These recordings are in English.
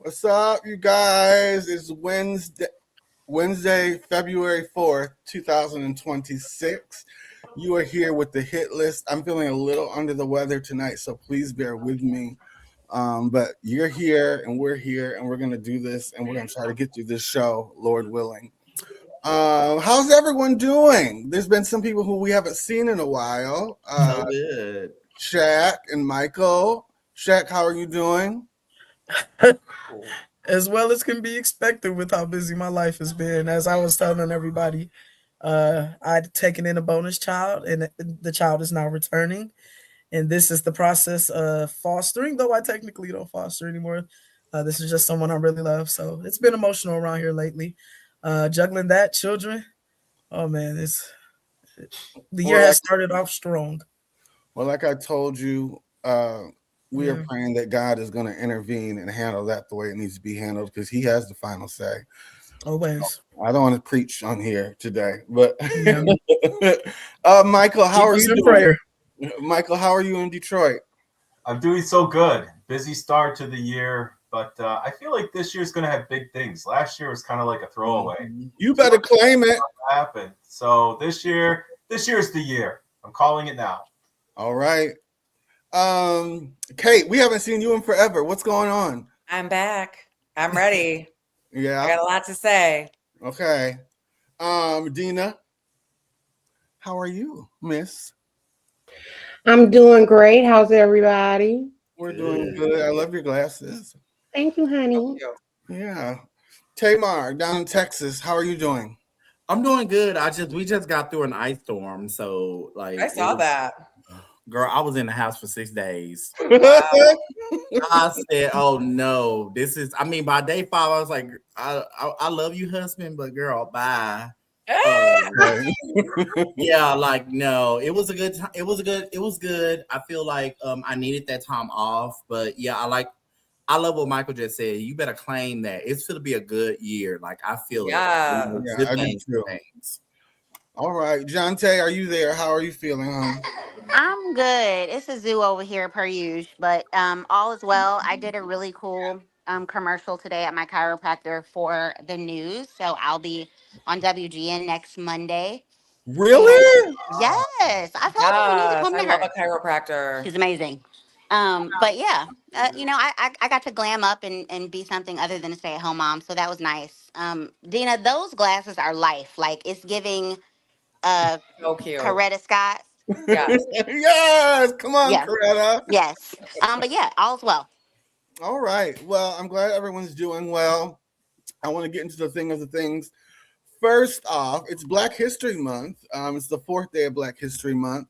What's up, you guys? It's Wednesday, February 4th, 2026. You are here with the hit list. I'm feeling a little under the weather tonight, so please bear with me. But you're here, and we're going to do this, and we're going to try to get through this show, Lord willing. How's everyone doing? There's been some people who we haven't seen in a while. So good. Shaq and Michael. Shaq, how are you doing? As well as can be expected with how busy my life has been. As I was telling everybody, I'd taken in a bonus child, and the child is now returning. And this is the process of fostering, though I technically don't foster anymore. This is just someone I really love. So it's been emotional around here lately. Juggling that, children. Oh man, the year has started off strong. Well, like I told you, we are praying that God is going to intervene and handle that the way it needs to be handled because He has the final say. Always. I don't want to preach on here today, but Michael, how are you doing? Prayer. Michael, how are you in Detroit? I'm doing so good. Busy start to the year, but I feel like this year's going to have big things. Last year was kind of like a throwaway. You better claim it. Happened. So this year's the year. I'm calling it now. All right. Kate, we haven't seen you in forever. What's going on? I'm back. I'm ready. Yeah. I got a lot to say. Okay. Dina, how are you, miss? I'm doing great. How's everybody? We're doing good. I love your glasses. Thank you, honey. Yeah. Tamar, down in Texas, how are you doing? I'm doing good. We just got through an ice storm, so I saw that. Girl, I was in the house for 6 days. Wow. I said, "Oh no, this is." I mean, by day 5, I was like, "I love you, husband, but girl, bye." Yeah, like no, it was a good time. It was good. I feel like I needed that time off, but yeah, I love what Michael just said. You better claim that it's going to be a good year. Like I feel it. I do too. All right, Jonte, are you there? How are you feeling, hon? I'm good. It's a zoo over here per usual, but all is well. I did a really cool commercial today at my chiropractor for the news, so I'll be on WGN next Monday. Really? And yes, I told you need to come to her. I love a chiropractor. She's amazing. But yeah, I got to glam up and be something other than a stay-at-home mom, so that was nice. Dina, those glasses are life. Like it's giving so cute. Coretta Scott. Yes. Yes. Come on, yeah. Coretta. Yes. But yeah, all's well. All right. Well, I'm glad everyone's doing well. I want to get into the thing of the things. First off, it's Black History Month. It's the 4th day of Black History Month.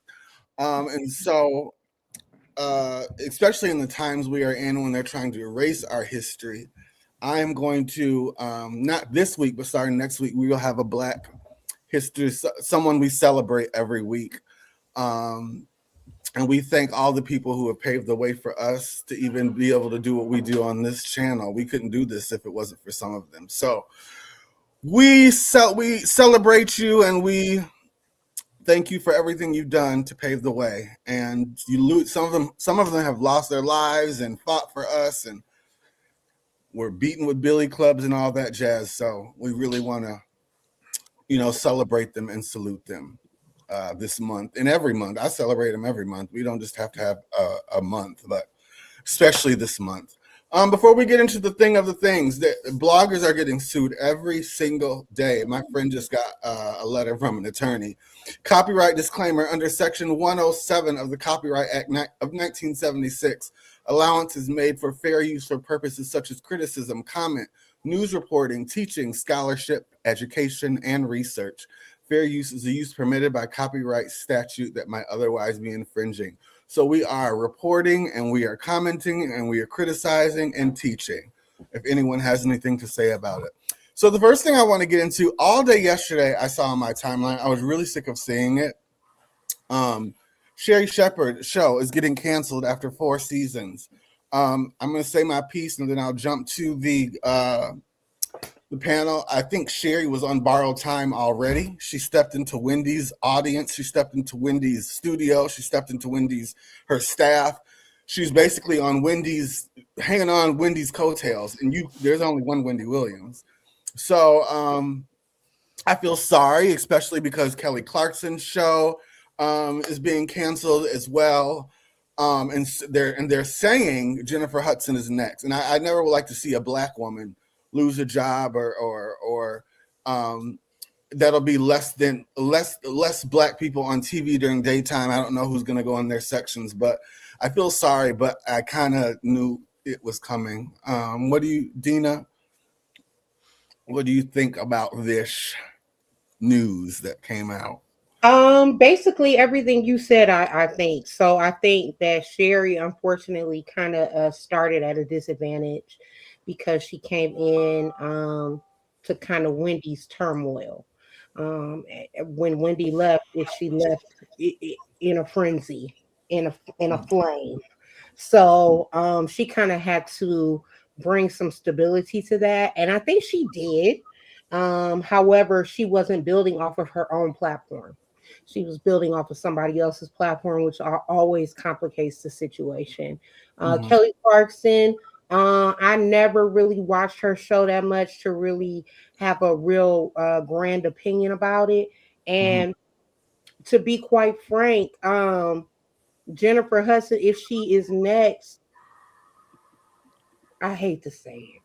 And so, especially in the times we are in when they're trying to erase our history, I am going to, not this week, but starting next week, we will have a Black history, someone we celebrate every week. And we thank all the people who have paved the way for us to even be able to do what we do on this channel. We couldn't do this if it wasn't for some of them. So we celebrate you, and we thank you for everything you've done to pave the way. And some of them have lost their lives and fought for us, and were beaten with billy clubs and all that jazz. So we really want to, celebrate them and salute them. This month and every month. I celebrate them every month. We don't just have to have a month, but especially this month. Before we get into the thing of the things, the bloggers are getting sued every single day. My friend just got a letter from an attorney. Copyright disclaimer: under Section 107 of the Copyright Act of 1976, allowance is made for fair use for purposes such as criticism, comment, news reporting, teaching, scholarship, education, and research. Fair use is a use permitted by copyright statute that might otherwise be infringing. So we are reporting, and we are commenting, and we are criticizing and teaching, if anyone has anything to say about it. So the first thing I want to get into, all day yesterday I saw on my timeline, I was really sick of seeing it. Sherry Shepherd's show is getting canceled after 4 seasons. I'm going to say my piece, and then I'll jump to the panel. I think Sherry was on borrowed time already. She stepped into Wendy's audience. She stepped into Wendy's studio. She stepped into her staff. she's basically on Wendy's, hanging on Wendy's coattails, and there's only one Wendy Williams. So I feel sorry, especially because Kelly Clarkson's show is being canceled as well. And they're saying Jennifer Hudson is next. And I never would like to see a Black woman lose a job or that'll be less Black people on TV during daytime. I don't know who's going to go in their sections, but I feel sorry, but I kind of knew it was coming. Dina, what do you think about this news that came out? Basically everything you said, I think. So I think that Sherry unfortunately kind of started at a disadvantage because she came in to kind of Wendy's turmoil. When Wendy left, she left in a frenzy, in a flame. So she kind of had to bring some stability to that, and I think she did. However, she wasn't building off of her own platform. She was building off of somebody else's platform, which always complicates the situation. Kelly Clarkson, I never really watched her show that much to really have a real grand opinion about it. And to be quite frank, Jennifer Hudson, if she is next, I hate to say it.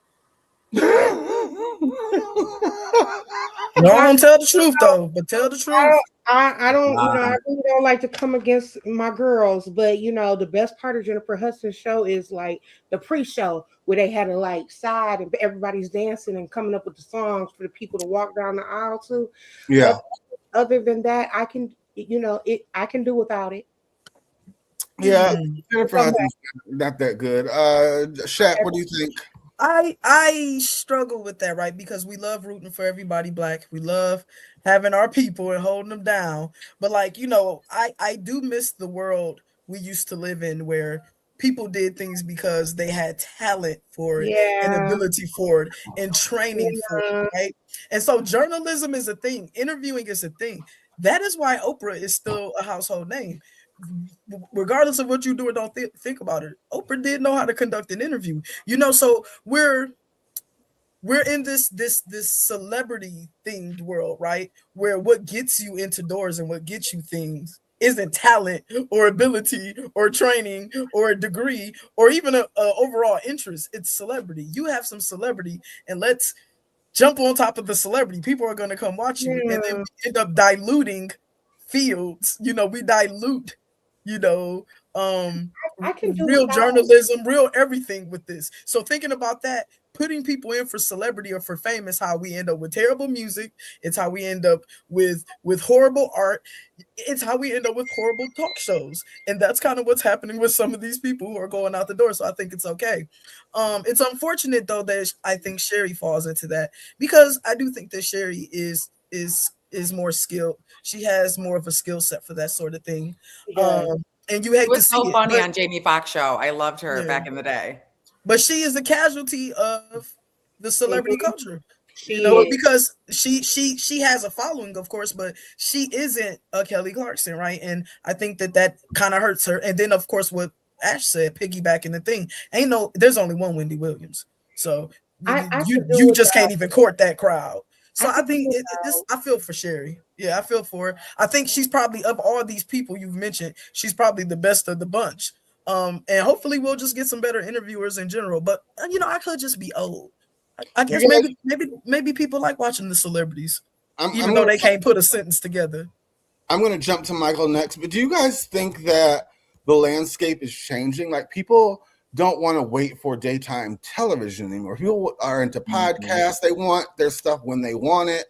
Don't tell the truth though, but tell the truth. I don't, I really don't like to come against my girls, but the best part of Jennifer Hudson's show is like the pre-show where they had to like side and everybody's dancing and coming up with the songs for the people to walk down the aisle to. Yeah. Other than that, I can, I can do without it. Yeah, Jennifer Hudson's not that good. Shaq, what do you think? I struggle with that, right? Because we love rooting for everybody Black. We love having our people and holding them down. But I do miss the world we used to live in where people did things because they had talent for it and ability for it and training for it, right? And so journalism is a thing. Interviewing is a thing. That is why Oprah is still a household name. Regardless of what you do or don't think about it, Oprah did know how to conduct an interview. So we're in this celebrity themed world, right? Where what gets you into doors and what gets you things isn't talent or ability or training or a degree or even a overall interest. It's celebrity. You have some celebrity, and let's jump on top of the celebrity. People are going to come watch you, and then we end up diluting fields. We dilute. I can do real journalism, real everything with this. So thinking about that, putting people in for celebrity or for fame is how we end up with terrible music. It's how we end up with horrible art. It's how we end up with horrible talk shows. And that's kind of what's happening with some of these people who are going out the door. So I think it's okay. It's unfortunate though that I think Sherry falls into that, because I do think that Sherry is more skilled. She has more of a skill set for that sort of thing. And you hate to see it. It was so funny on Jamie Foxx show. I loved her back in the day. But she is a casualty of the celebrity culture. Because she has a following, of course, but she isn't a Kelly Clarkson, right? And I think that kind of hurts her. And then, of course, what Ash said, piggybacking the thing, there's only one Wendy Williams. So you just can't even court that crowd. So I think I feel for Sherry. Yeah, I feel for her. I think she's probably, of all these people you've mentioned, she's probably the best of the bunch. And hopefully we'll just get some better interviewers in general. But I could just be old. I guess maybe people like watching the celebrities, even though they can't put a sentence together. I'm going to jump to Michael next. But do you guys think that the landscape is changing? Like, people don't want to wait for daytime television anymore. People are into podcasts. They want their stuff when they want it.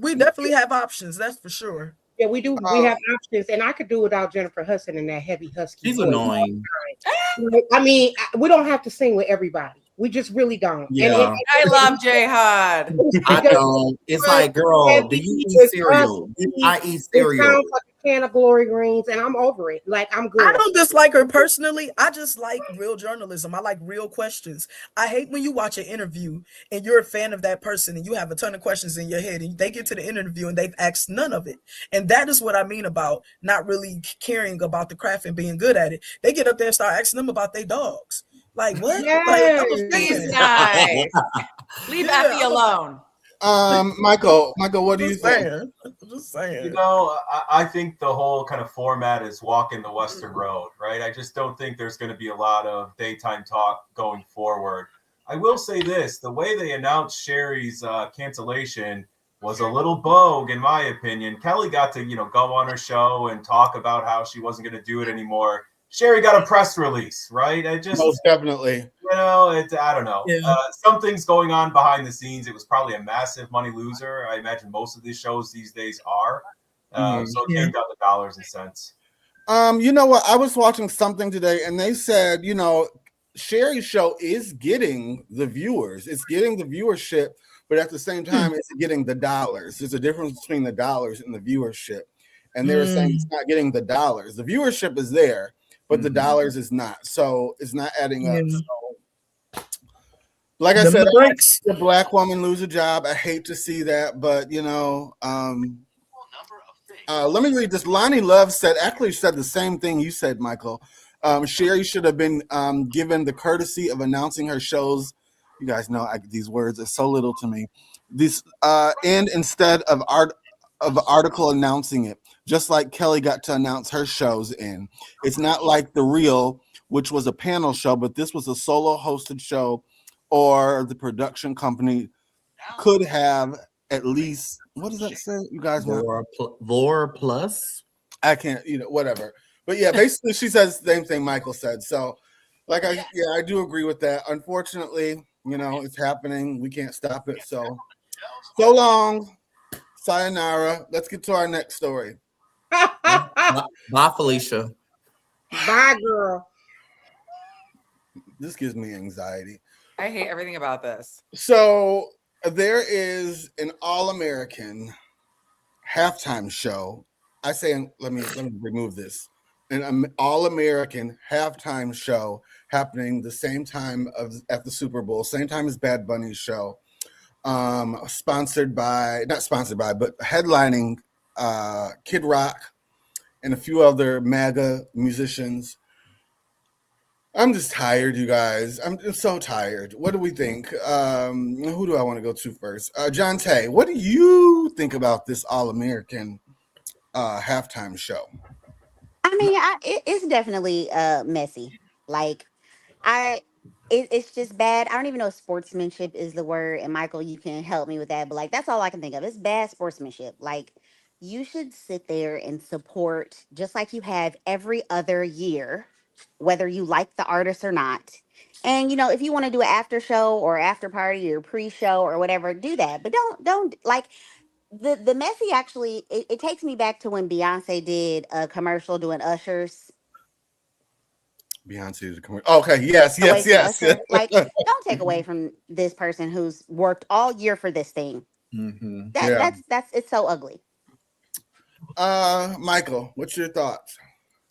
We definitely have options. That's for sure. Yeah, we do. We have options, and I could do without Jennifer Hudson and that heavy husky. She's annoying. I mean, we don't have to sing with everybody. We just really don't. Yeah. I love J-Hud. I don't. It's like, girl, do you eat cereal? I eat cereal. It sounds like a can of Glory Greens, and I'm over it. Like, I'm good. I don't dislike her personally. I just like real journalism. I like real questions. I hate when you watch an interview and you're a fan of that person and you have a ton of questions in your head and they get to the interview and they've asked none of it. And that is what I mean about not really caring about the craft and being good at it. They get up there and start asking them about their dogs. Like, what? Like, I'm a He's fan. nice. Leave Yeah, Effie alone. Michael, what do you think? Just saying. You know, I think the whole kind of format is walking the Western Road, right? I just don't think there's going to be a lot of daytime talk going forward. I will say this, the way they announced Sherry's cancellation was a little bogue, in my opinion. Kelly got to, go on her show and talk about how she wasn't going to do it anymore. Sherry got a press release, right? Most definitely. I don't know. Yeah. Something's going on behind the scenes. It was probably a massive money loser. I imagine most of these shows these days are. So it came down to dollars and cents. You know what? I was watching something today, and they said, Sherry's show is getting the viewers. It's getting the viewership, but at the same time, it's getting the dollars. There's a difference between the dollars and the viewership. And they were saying it's not getting the dollars. The viewership is there, but the dollars is not. So it's not adding up. So, like I said, I hate to see a black woman lose a job. I hate to see that, but let me read this. Lonnie Love said the same thing you said, Michael. Sherry should have been given the courtesy of announcing her shows. You guys know these words are so little to me. And instead of article announcing it, just like Kelly got to announce her shows in. It's not like The Real, which was a panel show, but this was a solo hosted show, or the production company could have at least, what does that say? You guys know? Vor plus? I can't, whatever. But yeah, basically she says the same thing Michael said. So I do agree with that. Unfortunately, it's happening. We can't stop it. So long. Sayonara. Let's get to our next story. Bye, Felicia. Bye, girl. This gives me anxiety. I hate everything about this. So there is an All-American halftime show. I say, let me remove this. An All-American halftime show happening the same time at the Super Bowl, same time as Bad Bunny's show. Not sponsored by, but headlining Kid Rock and a few other MAGA musicians. I'm just tired, you guys. I'm so tired. What do we think? Who do I want to go to first? John Tay, what do you think about this All-American halftime show? I mean, it's definitely messy. Like, it's just bad. I don't even know if sportsmanship is the word. And Michael, you can help me with that. But like, that's all I can think of. It's bad sportsmanship. Like, you should sit there and support just like you have every other year, whether you like the artist or not. And if you want to do an after show or after party or pre-show or whatever, do that. But don't like the messy. Actually, it takes me back to when Beyonce did a commercial doing Ushers. Beyonce did a commercial. Okay, yes. Like, don't take away from this person who's worked all year for this thing. Mm-hmm. That's it's so ugly. Michael, what's your thoughts?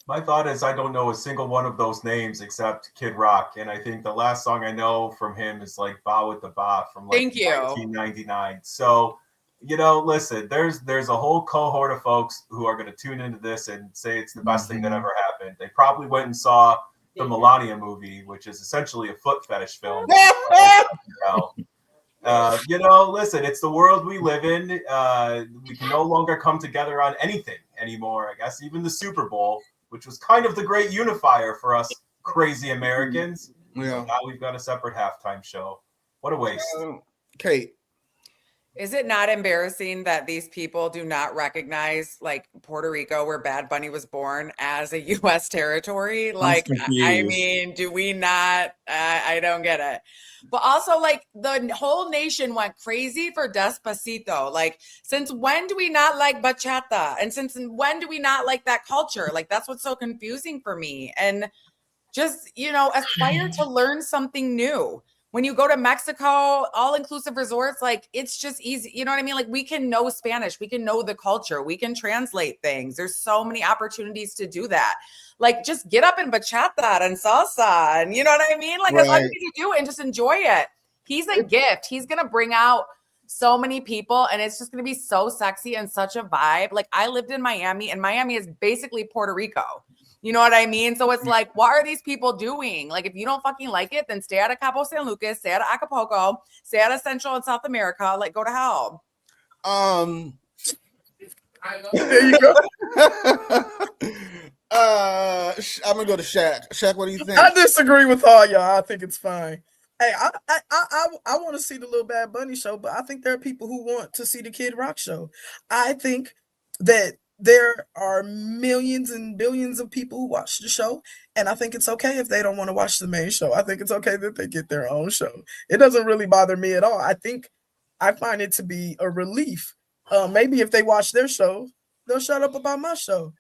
My thought is I don't know a single one of those names except Kid Rock, and I think the last song I know from him is like "Ba with the Ba" from like 1999. So, listen, there's a whole cohort of folks who are going to tune into this and say it's the best thing that ever happened. They probably went and saw the Melania movie, which is essentially a foot fetish film. Listen, it's the world we live in. We can no longer come together on anything anymore. I guess even the Super Bowl, which was kind of the great unifier for us crazy Americans. Yeah. Now we've got a separate halftime show. What a waste. Kate. Is it not embarrassing that these people do not recognize like Puerto Rico, where Bad Bunny was born, as a U.S. territory? Like, I mean, do we not? I don't get it. But also, like, the whole nation went crazy for Despacito. Like, since when do we not like bachata? And since when do we not like that culture? Like, that's what's so confusing for me. And just, aspire to learn something new. when you go to Mexico, all-inclusive resorts, like it's just easy. You know what I mean? Like we can know Spanish, we can know the culture, we can translate things. There's so many opportunities to do that. Like just get up in bachata and salsa, and you know what I mean? Like that's all you need to do and just enjoy it. He's a gift. He's gonna bring out so many people, and it's just gonna be so sexy and such a vibe. Like I lived in Miami, and Miami is basically Puerto Rico. You know what I mean? So it's like, what are these people doing? Like, if you don't fucking like it, then stay out of Cabo San Lucas, stay out of Acapulco, stay out of Central and South America. Like, go to hell. There you go. I'm gonna go to Shaq. Shaq, what do you think? I disagree with all y'all. I think it's fine. Hey, I want to see the Little Bad Bunny show, but I think there are people who want to see the Kid Rock show. I think that there are millions and billions of people who watch the show, and I think it's okay if they don't want to watch the main show. I think it's okay that they get their own show. It doesn't really bother me at all. I find it to be a relief. Maybe if they watch their show, they'll shut up about my show.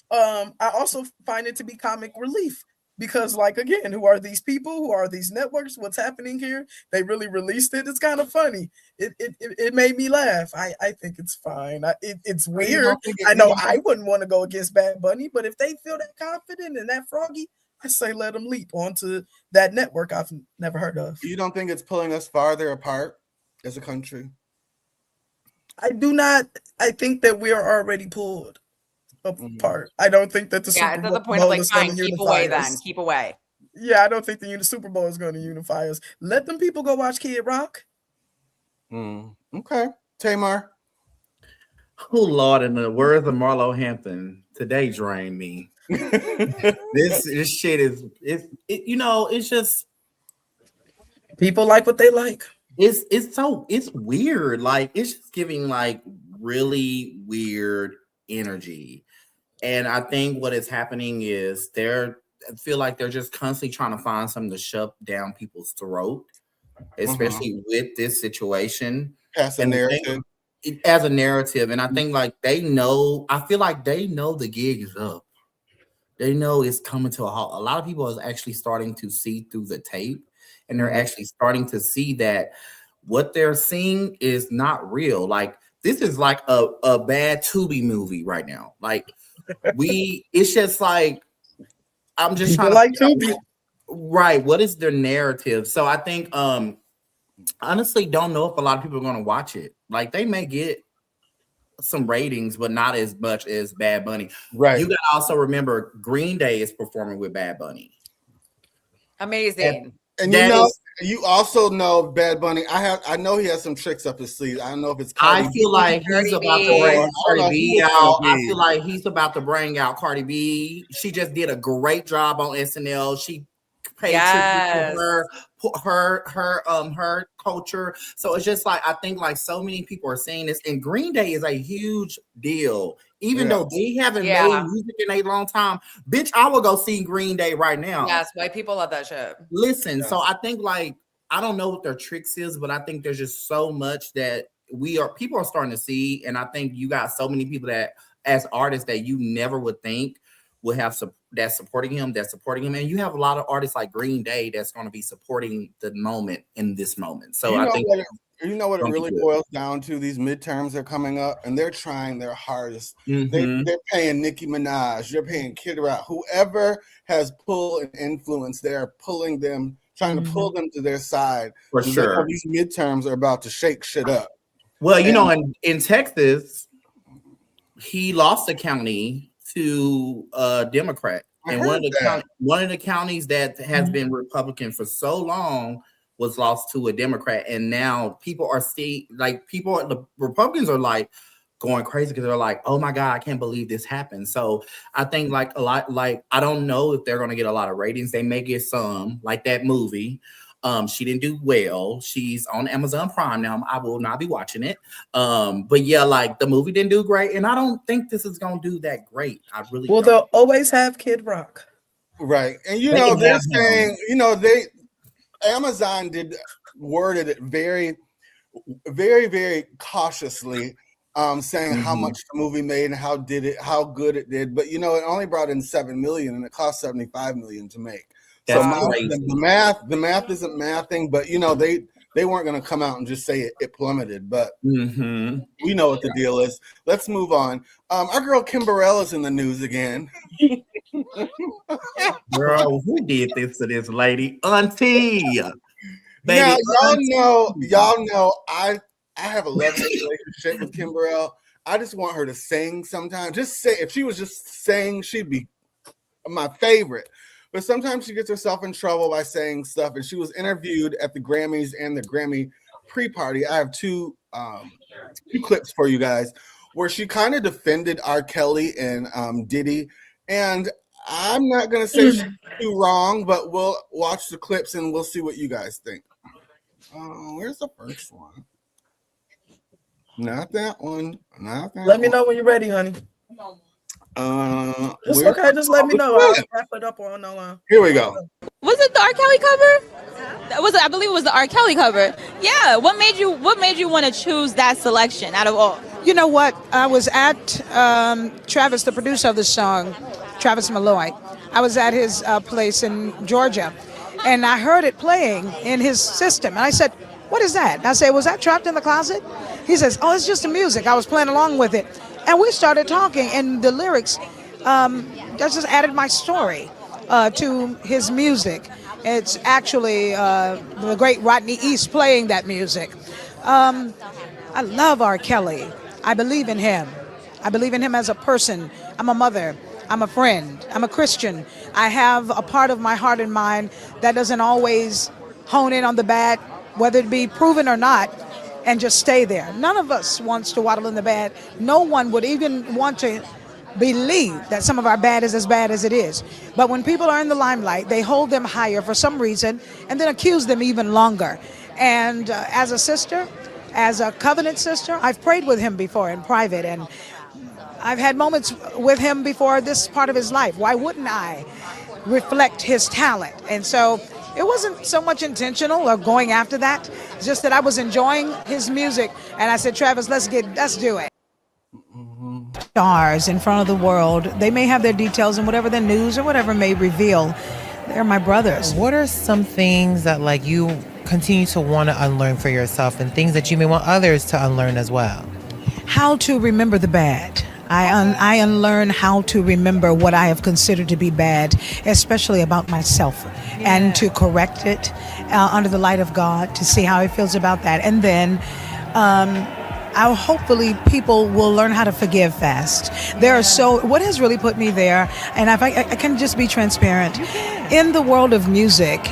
I also find it to be comic relief because, like, again, who are these people? Who are these networks? What's happening here? They really released it. It's kind of funny. It made me laugh. I think it's fine. It's weird. I know I wouldn't want to go against Bad Bunny, but if they feel that confident and that froggy, I say let them leap onto that network I've never heard of. You don't think it's pulling us farther apart as a country? I do not. I think that we are already pulled apart. I don't think that the Super It's at Bowl the point of like, is going fine, to keep unify away us. then. Keep away. Yeah, I don't think the Super Bowl is going to unify us. Let them people go watch Kid Rock. Okay. Tamar. Oh, Lord, in the words of Marlo Hampton, today drained me. This shit is, it's just. People like what they like. It's weird. Like, it's just giving like really weird energy. And I think what is happening is I feel like they're just constantly trying to find something to shove down people's throat, especially with this situation. As a narrative. As a narrative. And I think like I feel like they know the gig is up. They know it's coming to a halt. A lot of people are actually starting to see through the tape, and they're actually starting to see that what they're seeing is not real. Like, this is like a bad Tubi movie right now. Like, it's just like, I'm just people trying to like Tubi. Right. What is their narrative? So I think, honestly, don't know if a lot of people are going to watch it. Like, they may get some ratings, but not as much as Bad Bunny. Right. You got to also remember Green Day is performing with Bad Bunny. Amazing. And you also know Bad Bunny. I know he has some tricks up his sleeve. I don't know if it's I feel like he's about to bring Cardi B out. I feel like he's about to bring out Cardi B. She just did a great job on SNL. She paid tribute to her culture. So it's just like, I think like so many people are saying this, and Green Day is a huge deal. Even though they haven't made music in a long time, bitch, I will go see Green Day right now. Yes, white people love that shit. Listen, so I think like, I don't know what their tricks is, but I think there's just so much that people are starting to see. And I think you got so many people that as artists that you never would think would have that's supporting him. And you have a lot of artists like Green Day that's going to be supporting the moment in this moment. So I think what it really boils down to. These midterms are coming up, and they're trying their hardest. They're paying Nicki Minaj, they're paying Kid Rock, whoever has pull and influence. They're pulling them, trying to pull them to their side. For sure, these midterms are about to shake shit up. Well, in Texas, he lost the county to a Democrat, and one of the counties that has been Republican for so long was lost to a Democrat, and now people are the Republicans are like going crazy because they're like, oh my God, I can't believe this happened. So I think like a lot, like, I don't know if they're going to get a lot of ratings. They may get some, like that movie. She didn't do well. She's on Amazon Prime now. I will not be watching it. But yeah, like the movie didn't do great, and I don't think this is going to do that great. I really don't. They'll always have Kid Rock. Right. And they're saying, Amazon worded it very, very, very cautiously, saying how much the movie made and how good it did. But it only brought in $7 million, and it cost $75 million to make. So That's crazy. the math isn't mathing, but you know, they weren't going to come out and just say it plummeted, but Mm-hmm. we know what the deal is. Let's move on. Our girl Kimberell is in the news again. Girl, who did this to this lady? Auntie. Baby, Now, auntie. y'all know I have a love-hate relationship with Kimberell. I just want her to sing sometimes. Just say, if she was just saying, she'd be my favorite. But sometimes she gets herself in trouble by saying stuff. And she was interviewed at the Grammys and the Grammy pre-party. I have two clips for you guys where she kind of defended R. Kelly and Diddy. And I'm not going to say she's too wrong, but we'll watch the clips and we'll see what you guys think. Where's the first one? Not that one. Not that Let me one. know when you're ready, honey. It's okay. Just let me know. I'll wrap it up on no. Here we go. Was it the R. Kelly cover? I believe it was the R. Kelly cover. Yeah. What made you want to choose that selection out of all? You know what? I was at Travis, the producer of the song, Travis Malloy. I was at his place in Georgia, and I heard it playing in his system. And I said, "What is that?" And I said, "Was that Trapped in the Closet?" He says, "Oh, it's just the music. I was playing along with it." And we started talking, and the lyrics, that just added my story to his music. It's actually the great Rodney East playing that music. I love R. Kelly. I believe in him. I believe in him as a person. I'm a mother. I'm a friend. I'm a Christian. I have a part of my heart and mind that doesn't always hone in on the bad, whether it be proven or not, and just stay there. None of us wants to waddle in the bad. No one would even want to believe that some of our bad is as bad as it is. But when people are in the limelight, they hold them higher for some reason and then accuse them even longer. And as a sister, as a covenant sister, I've prayed with him before in private, and I've had moments with him before this part of his life. Why wouldn't I reflect his talent? And so it wasn't so much intentional or going after that. It's just that I was enjoying his music, and I said, "Travis, let's do it." Stars in front of the world. They may have their details and whatever the news or whatever may reveal. They're my brothers. What are some things that like you continue to want to unlearn for yourself, and things that you may want others to unlearn as well? How to remember the bad. I unlearn how to remember what I have considered to be bad, especially about myself, and to correct it under the light of God, to see how he feels about that. And then hopefully people will learn how to forgive fast. What has really put me there, and if I can just be transparent, in the world of music,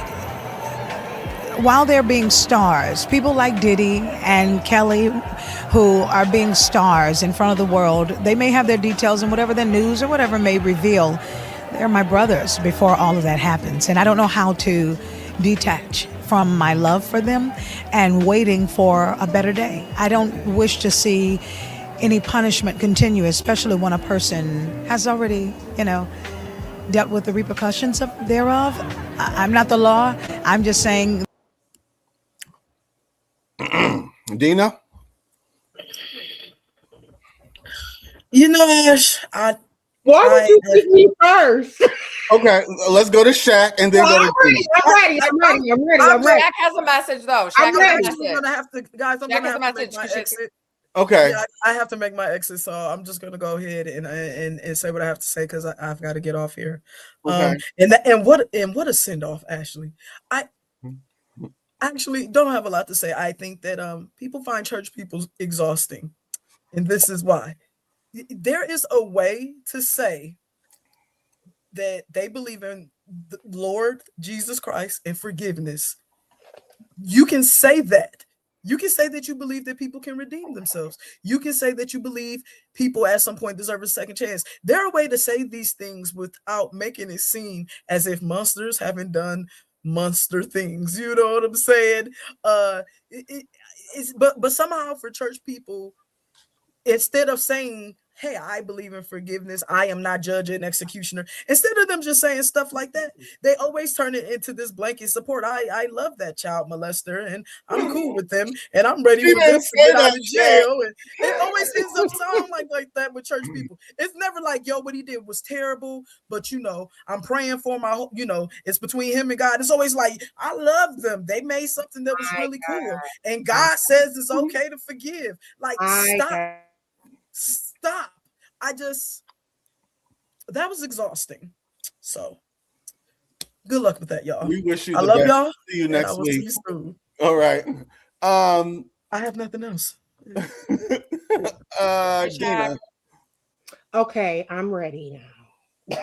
while they're being stars, people like Diddy and Kelly, who are being stars in front of the world, they may have their details and whatever the news or whatever may reveal. They're my brothers before all of that happens. And I don't know how to detach from my love for them and waiting for a better day. I don't wish to see any punishment continue, especially when a person has already, dealt with the repercussions thereof. I'm not the law. I'm just saying. Dina? Ash, why would you pick me first? Okay, let's go to Shaq and then go to Dina. I'm ready. Shaq has a message though. I'm Shaq gonna have to, guys. I'm gonna have to make my exit. Okay. Yeah, I have to make my exit, so I'm just gonna go ahead and say what I have to say because I've got to get off here. Okay. And what a send off, Ashley. I actually don't have a lot to say. I think that people find church people exhausting, and this is why. There is a way to say that they believe in the Lord Jesus Christ and forgiveness. You can say that. You can say that you believe that people can redeem themselves. You can say that you believe people at some point deserve a second chance. There are ways to say these things without making it seem as if monsters haven't done monster things. You know what I'm saying? But somehow for church people, instead of saying hey, I believe in forgiveness. I am not judge and executioner. Instead of them just saying stuff like that, they always turn it into this blanket support. I love that child molester, and I'm cool with them, and I'm ready She for didn't Vince to say get out that of shit. jail. And it always ends up sounding like that with church people. It's never like, yo, what he did was terrible, but I'm praying for my, it's between him and God. It's always like, I love them. They made something that was My really cool, and God. God says it's okay to forgive. Like, My stop. God. Stop. That was exhausting. So good luck with that, y'all. We wish you I the love best. y'all. See you And I next will see week. you soon. All right. I have nothing else. Dina. Okay, I'm ready now.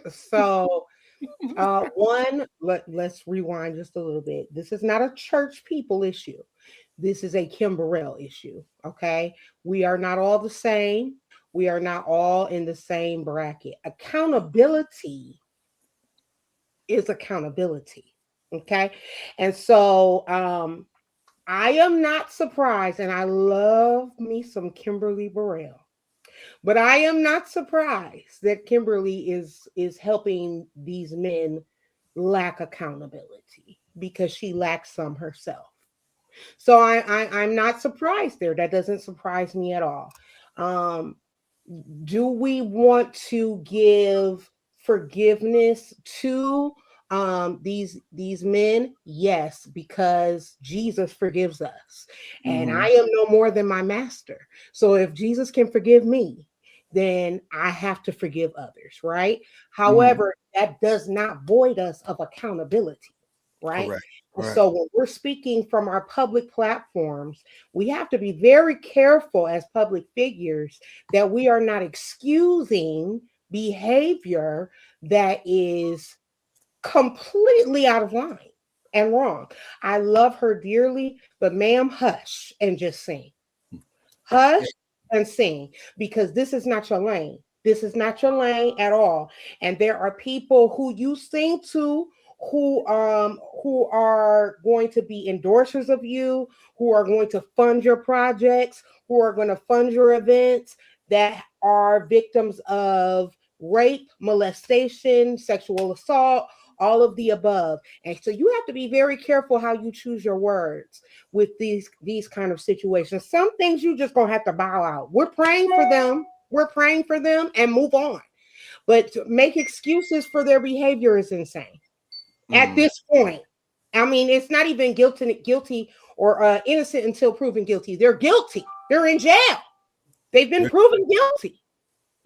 So let's rewind just a little bit. This is not a church people issue. This is a Kimberell issue. Okay. We are not all the same. We are not all in the same bracket. Accountability is accountability. Okay. And so I am not surprised, and I love me some Kimberly Burrell. But I am not surprised that Kimberly is helping these men lack accountability because she lacks some herself. So I'm not surprised there. That doesn't surprise me at all. Um, do we want to give forgiveness to these men? Yes, because Jesus forgives us, and I am no more than my master. So if Jesus can forgive me, then I have to forgive others, right? However, that does not void us of accountability, right? Correct. So when we're speaking from our public platforms, we have to be very careful as public figures that we are not excusing behavior that is completely out of line and wrong. I love her dearly, but ma'am, hush and just sing. Hush and sing, because this is not your lane. This is not your lane at all. And there are people who you sing to who are going to be endorsers of you, who are going to fund your projects, who are going to fund your events, that are victims of rape, molestation, sexual assault, all of the above. And so you have to be very careful how you choose your words with these kind of situations. Some things you just gonna have to bow out. We're praying for them. We're praying for them and move on. But to make excuses for their behavior is insane. At this point, I mean, it's not even guilty or innocent until proven guilty. They're guilty. They're in jail. They've been proven guilty.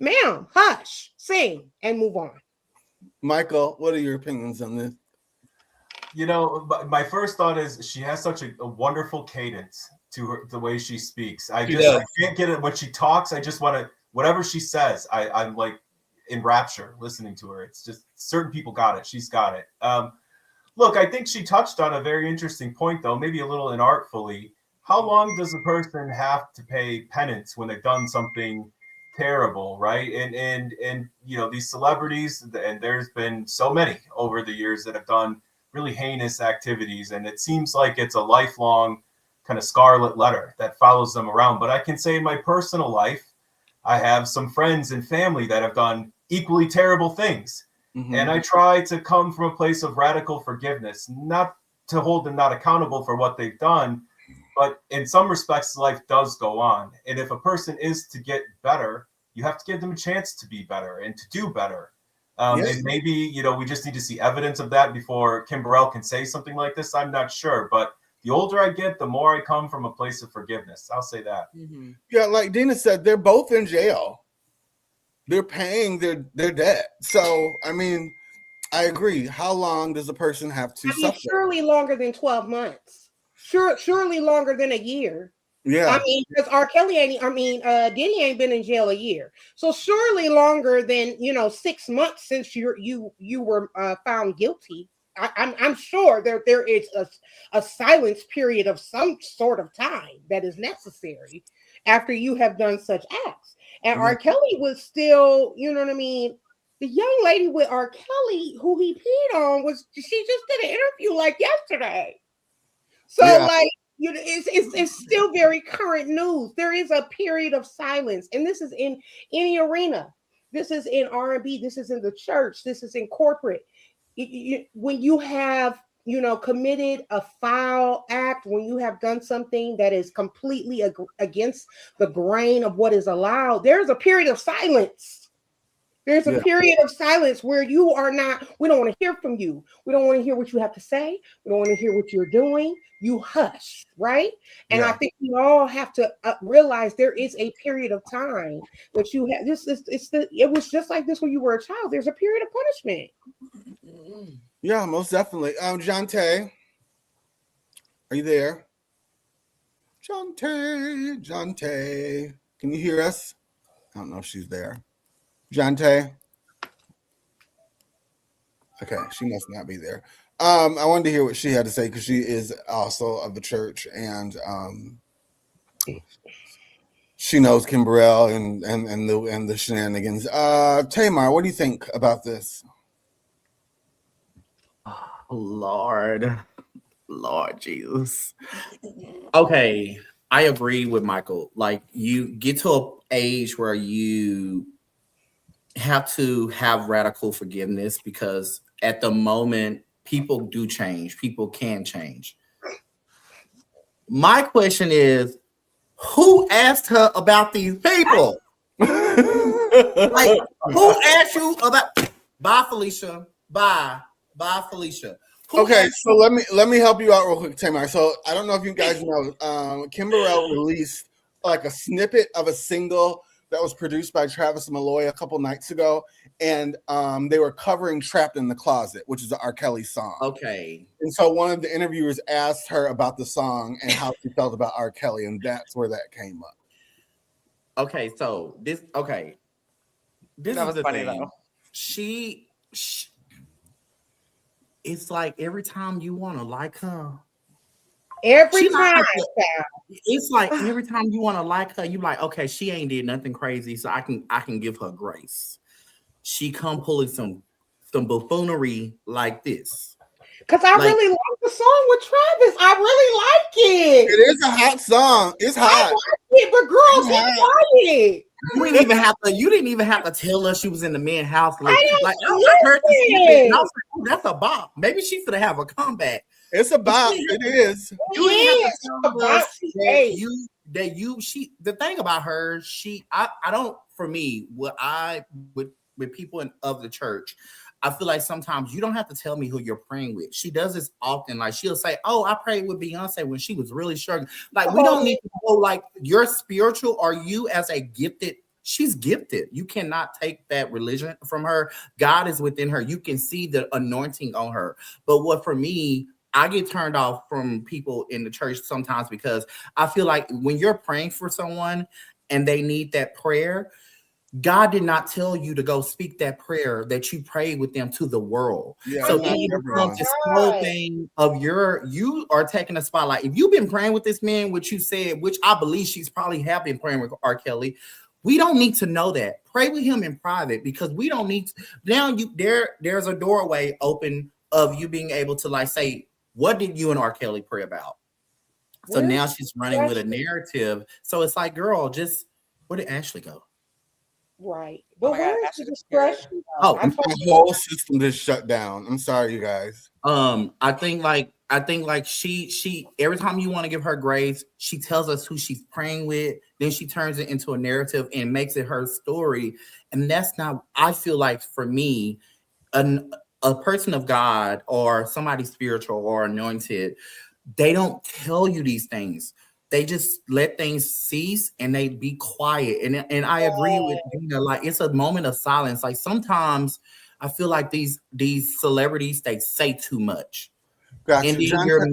Ma'am, hush, sing, and move on. Michael, what are your opinions on this? My first thought is she has such a wonderful cadence to her, the way she speaks. I can't get it when she talks. I just want to, whatever she says, I'm like in rapture listening to her. It's just certain people got it. She's got it. Look, I think she touched on a very interesting point, though, maybe a little inartfully. How long does a person have to pay penance when they've done something terrible, right? And these celebrities, and there's been so many over the years that have done really heinous activities, and it seems like it's a lifelong kind of scarlet letter that follows them around. But I can say in my personal life, I have some friends and family that have done equally terrible things. And I try to come from a place of radical forgiveness, not to hold them not accountable for what they've done, but in some respects, life does go on. And if a person is to get better, you have to give them a chance to be better and to do better. And maybe, we just need to see evidence of that before Kim Burrell can say something like this. I'm not sure. But the older I get, the more I come from a place of forgiveness. I'll say that. Yeah, like Dina said, they're both in jail. They're paying their debt. So, I mean, I agree. How long does a person have to suffer? Surely longer than 12 months. Surely longer than a year. Yeah. I mean, because R. Kelly Diddy ain't been in jail a year. So surely longer than 6 months since you were found guilty. I'm sure there is a silence period of some sort of time that is necessary after you have done such acts. And R. Kelly was still, you know what I mean? The young lady with R. Kelly who he peed on she just did an interview like yesterday. So it's still very current news. There is a period of silence, and this is in any arena. This is in R&B. This is in the church. This is in corporate. When you have committed a foul act, when you have done something that is completely against the grain of what is allowed, there's a period of silence. There's a period of silence where you are not, we don't want to hear from you. We don't want to hear what you have to say. We don't want to hear what you're doing. You hush, right? And I think we all have to realize there is a period of time that you have. It was just like this when you were a child. There's a period of punishment. Yeah, most definitely. Jonte, are you there? Jonte, can you hear us? I don't know if she's there. Jonte. Okay, she must not be there. I wanted to hear what she had to say because she is also of the church, and she knows Kim Burrell and the shenanigans. Tamar, what do you think about this? Lord Jesus. Okay, I agree with Michael. Like, you get to an age where you have to have radical forgiveness, because at the moment people do change. People can change. My question is, who asked her about these people? Like, who asked you about? Bye, Felicia. Bye, Felicia. Okay, so let me help you out real quick, Tamar. So I don't know if you guys know, Kim Burrell released like a snippet of a single that was produced by Travis Malloy a couple nights ago, and they were covering "Trapped in the Closet," which is an R. Kelly song. Okay. And so one of the interviewers asked her about the song and how she felt about R. Kelly, and that's where that came up. Okay, so this that was the funny thing. Though. She it's like every time you want to like her. Every time. It's like every time you want to like her, you like, okay, she ain't did nothing crazy, so I can give her grace. She come pulling some buffoonery like this. Because I really like the song with Travis. I really like it. It is a hot song. It's hot. I like it, but girls, be quiet. You didn't even have to tell us she was in the men's house. I heard the snippet, and I was like, oh, that's a bop. Maybe she should have a comeback. It's a bop. It is. You didn't have to tell us the thing about her, I don't, for me, with people of the church, I feel like sometimes you don't have to tell me who you're praying with. She does this often. Like, she'll say, oh, I prayed with Beyonce when she was really struggling. Like, we don't need to know, like, you're spiritual, or you as a gifted. She's gifted. You cannot take that religion from her. God is within her. You can see the anointing on her. But what, for me, I get turned off from people in the church sometimes, because I feel like when you're praying for someone and they need that prayer, God did not tell you to go speak that prayer that you prayed with them to the world. Yeah, so then you become this whole thing of you are taking a spotlight. If you've been praying with this man, which you said, which I believe she's probably have been praying with R. Kelly, we don't need to know that. Pray with him in private, because we don't need to. Now there's a doorway open of you being able to, like, say, what did you and R. Kelly pray about? So now she's running with a narrative. So it's like, girl, just where did Ashleigh go? Right. But where's the discretion? The whole system just shut down. I'm sorry, you guys. I think like she every time you want to give her grace, she tells us who she's praying with, then she turns it into a narrative and makes it her story. And that's not, I feel like, for me, a person of God or somebody spiritual or anointed, they don't tell you these things. They just let things cease and they be quiet. And I agree with Dina, like, it's a moment of silence. Like, sometimes I feel like these celebrities, they say too much. Gotcha. And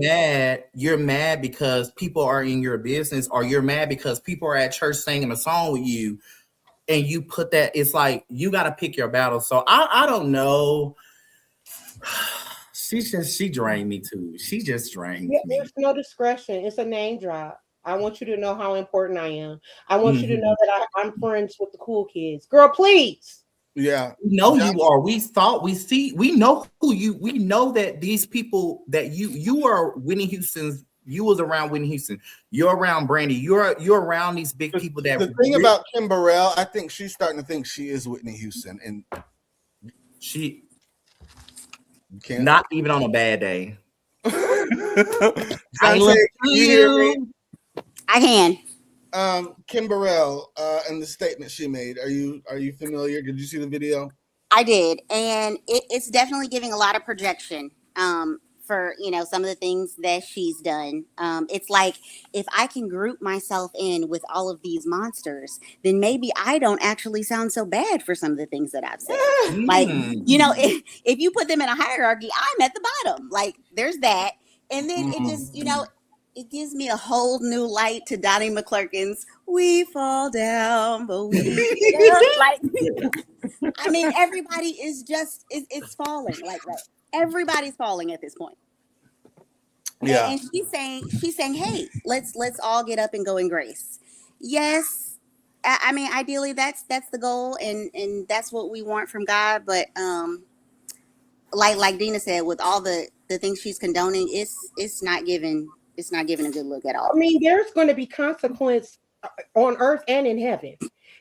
then you're mad because people are in your business, or you're mad because people are at church singing a song with you, and you put that, it's like, you got to pick your battle. So I don't know. She drained me too. She just drained me. There's no discretion. It's a name drop. I want you to know how important I am. I want you to know that I'm friends with the cool kids. Girl, please. Yeah. We know you are. We know who you, we know that these people, that you are Whitney Houston's you was around Whitney Houston. You're around Brandy. You're around these big people that. The thing about Kim Burrell, I think she's starting to think she is Whitney Houston, and she can't. Not even on a bad day. I can. Kim Burrell and the statement she made. Are you familiar? Did you see the video? I did, and it's definitely giving a lot of projection for some of the things that she's done. It's like, if I can group myself in with all of these monsters, then maybe I don't actually sound so bad for some of the things that I've said. Like, if you put them in a hierarchy, I'm at the bottom. Like, there's that, and then it just it gives me a whole new light to Donnie McClurkin's "We Fall Down, but we like." I mean, everybody is just it's falling. Like everybody's falling at this point. Yeah. And she's saying, hey, let's all get up and go in grace. Yes. I mean, ideally that's the goal, and that's what we want from God. But like Dina said, with all the things she's condoning, it's not giving a good look at all. I mean, there's going to be consequence on earth and in heaven.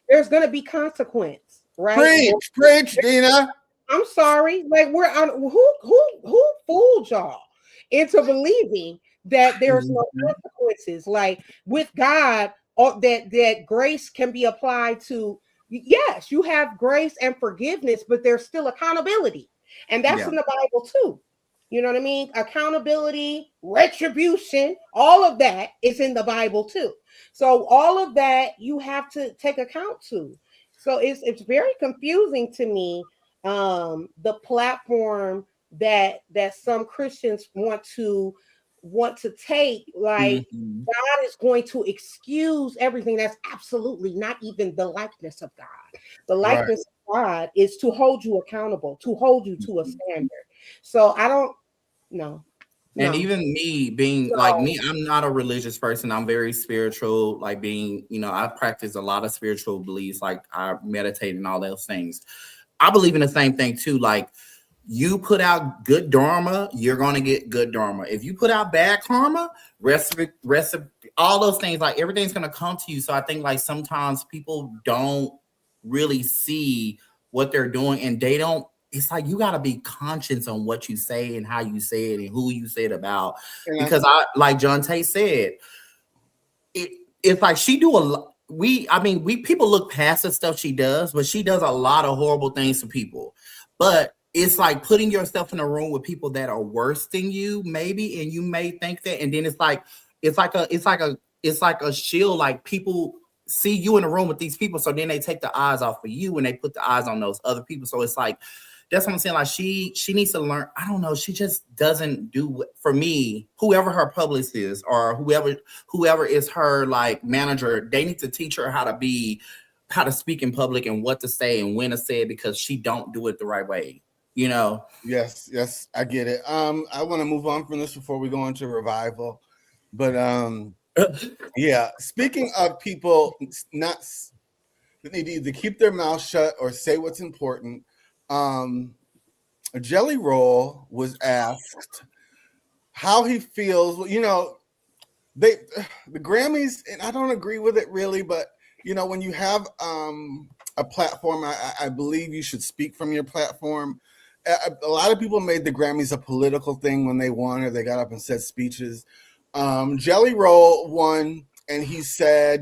There's going to be consequence, right? Preach, Dina. I'm sorry. Like, we're on who fooled y'all into believing that there's no consequences? Like, with God, that grace can be applied to. Yes, you have grace and forgiveness, but there's still accountability, and that's in the Bible too. You know what I mean? Accountability, retribution, all of that is in the Bible too. So all of that you have to take account to. So it's very confusing to me, the platform that some Christians want to take, like God is going to excuse everything. That's absolutely not even the likeness of God. The likeness of God is to hold you accountable, to hold you to a standard. So I don't know. And even me being like me, I'm not a religious person. I'm very spiritual, like being, I practice a lot of spiritual beliefs, like I meditate and all those things. I believe in the same thing too. Like, you put out good dharma, you're going to get good dharma. If you put out bad karma, all those things, like everything's going to come to you. So I think like sometimes people don't really see what they're doing, and they don't. It's like you got to be conscious on what you say and how you say it and who you say it about. Yeah. Because like John Tate said, it's like she do a lot. People look past the stuff she does, but she does a lot of horrible things to people. But it's like putting yourself in a room with people that are worse than you, maybe, and you may think that, and then it's like a shield. Like, people see you in a room with these people, so then they take the eyes off of you and they put the eyes on those other people. So it's like, that's what I'm saying. Like, she needs to learn. I don't know. She just doesn't do, for me, whoever her publicist is or whoever is her like manager, they need to teach her how to speak in public and what to say and when to say it, because she don't do it the right way. Yes, I get it. I want to move on from this before we go into revival. But yeah, speaking of people that need to either keep their mouth shut or say what's important. Jelly Roll was asked how he feels. The Grammys, and I don't agree with it really, but when you have a platform, I believe you should speak from your platform. A lot of people made the Grammys a political thing when they won, or they got up and said speeches. Jelly Roll won, and he said,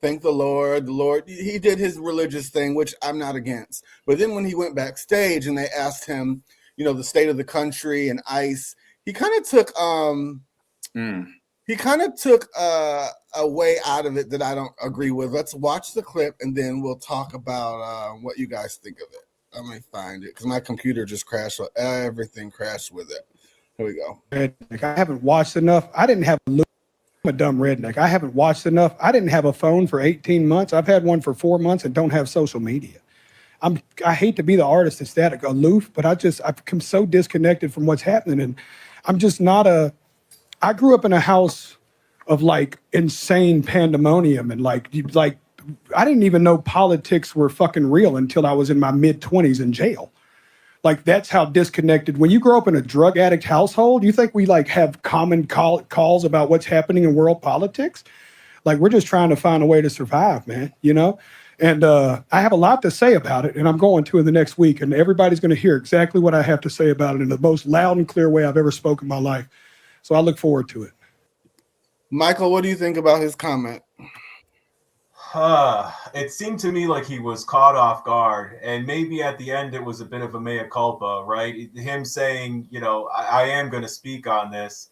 thank the Lord. He did his religious thing, which I'm not against. But then when he went backstage and they asked him, the state of the country and ICE, he kind of took a way out of it that I don't agree with. Let's watch the clip and then we'll talk about what you guys think of it. Let me find it because my computer just crashed. Everything crashed with it. Here we go. I haven't watched enough. I'm a dumb redneck. I haven't watched enough. I didn't have a phone for 18 months. I've had one for 4 months and don't have social media. I hate to be the artist that's that aloof, but I've become so disconnected from what's happening. And I'm just not I grew up in a house of like insane pandemonium and like I didn't even know politics were fucking real until I was in my mid-20s in jail. Like, that's how disconnected. When you grow up in a drug addict household, you think we like have common calls about what's happening in world politics? Like, we're just trying to find a way to survive, man, you know? And I have a lot to say about it, and I'm going to in the next week, and everybody's going to hear exactly what I have to say about it in the most loud and clear way I've ever spoken in my life. So I look forward to it. Michael, what do you think about his comment? It seemed to me like he was caught off guard, and maybe at the end it was a bit of a mea culpa, right? Him saying, you know, I am going to speak on this.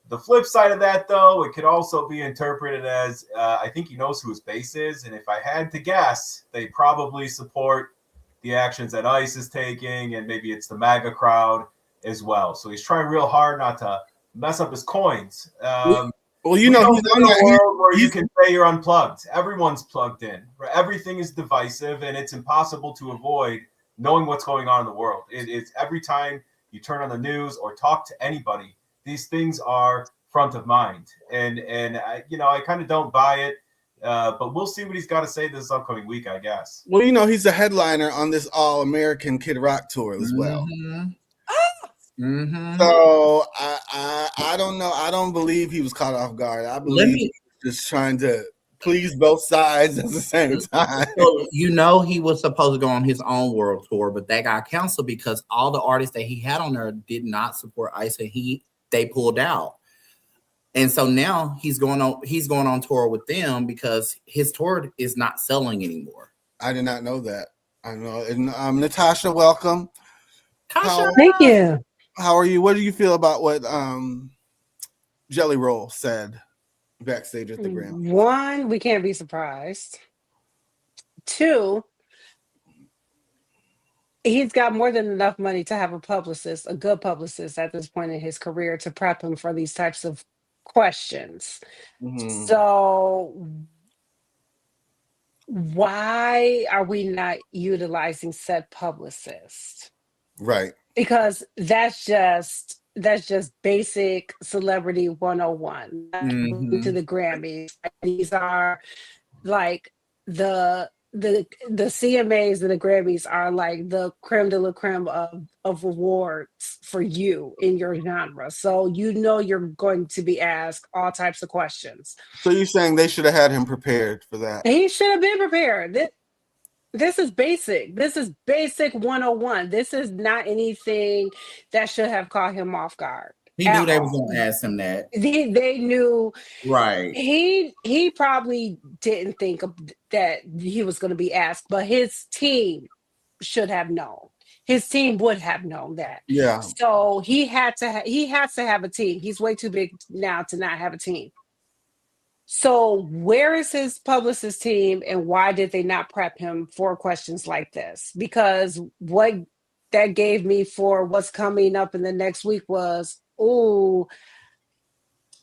The flip side of that, though, it could also be interpreted as I think he knows who his base is, and if I had to guess, they probably support the actions that ICE is taking, and maybe it's the MAGA crowd as well. So he's trying real hard not to mess up his coins. Well, you know, he's in a world where you can say you're unplugged. Everyone's plugged in. Everything is divisive, and it's impossible to avoid knowing what's going on in the world. It's every time you turn on the news or talk to anybody, these things are front of mind. And I, you know, I kind of don't buy it, but we'll see what he's got to say this upcoming week, I guess. Well, you know, he's a headliner on this All-American Kid Rock tour as well. So I don't know. I don't believe he was caught off guard. I believe he was just trying to please both sides at the same time. So, you know, he was supposed to go on his own world tour, but that got canceled because all the artists that he had on there did not support ICE, and they pulled out. And so now he's going on tour with them because his tour is not selling anymore. I did not know that. I know. And, Natasha, welcome. Thank you. How are you? What do you feel about what Jelly Roll said backstage at the Grammy? One, we can't be surprised. Two, he's got more than enough money to have a publicist, a good publicist at this point in his career to prep him for these types of questions. So why are we not utilizing said publicist? Right. Because that's just basic celebrity 101 to the Grammys. These are like the CMAs and the Grammys are like the creme de la creme of awards for you in your genre. So you know you're going to be asked all types of questions. So you're saying they should have had him prepared for that? He should have been prepared. This is basic. This is basic 101. This is not anything that should have caught him off guard. He knew they was going to ask him that. They knew. Right. He probably didn't think that he was going to be asked, but his team should have known. His team would have known that. Yeah. So he has to have a team. He's way too big now to not have a team. So where is his publicist team, and why did they not prep him for questions like this? Because what that gave me for what's coming up in the next week was, oh,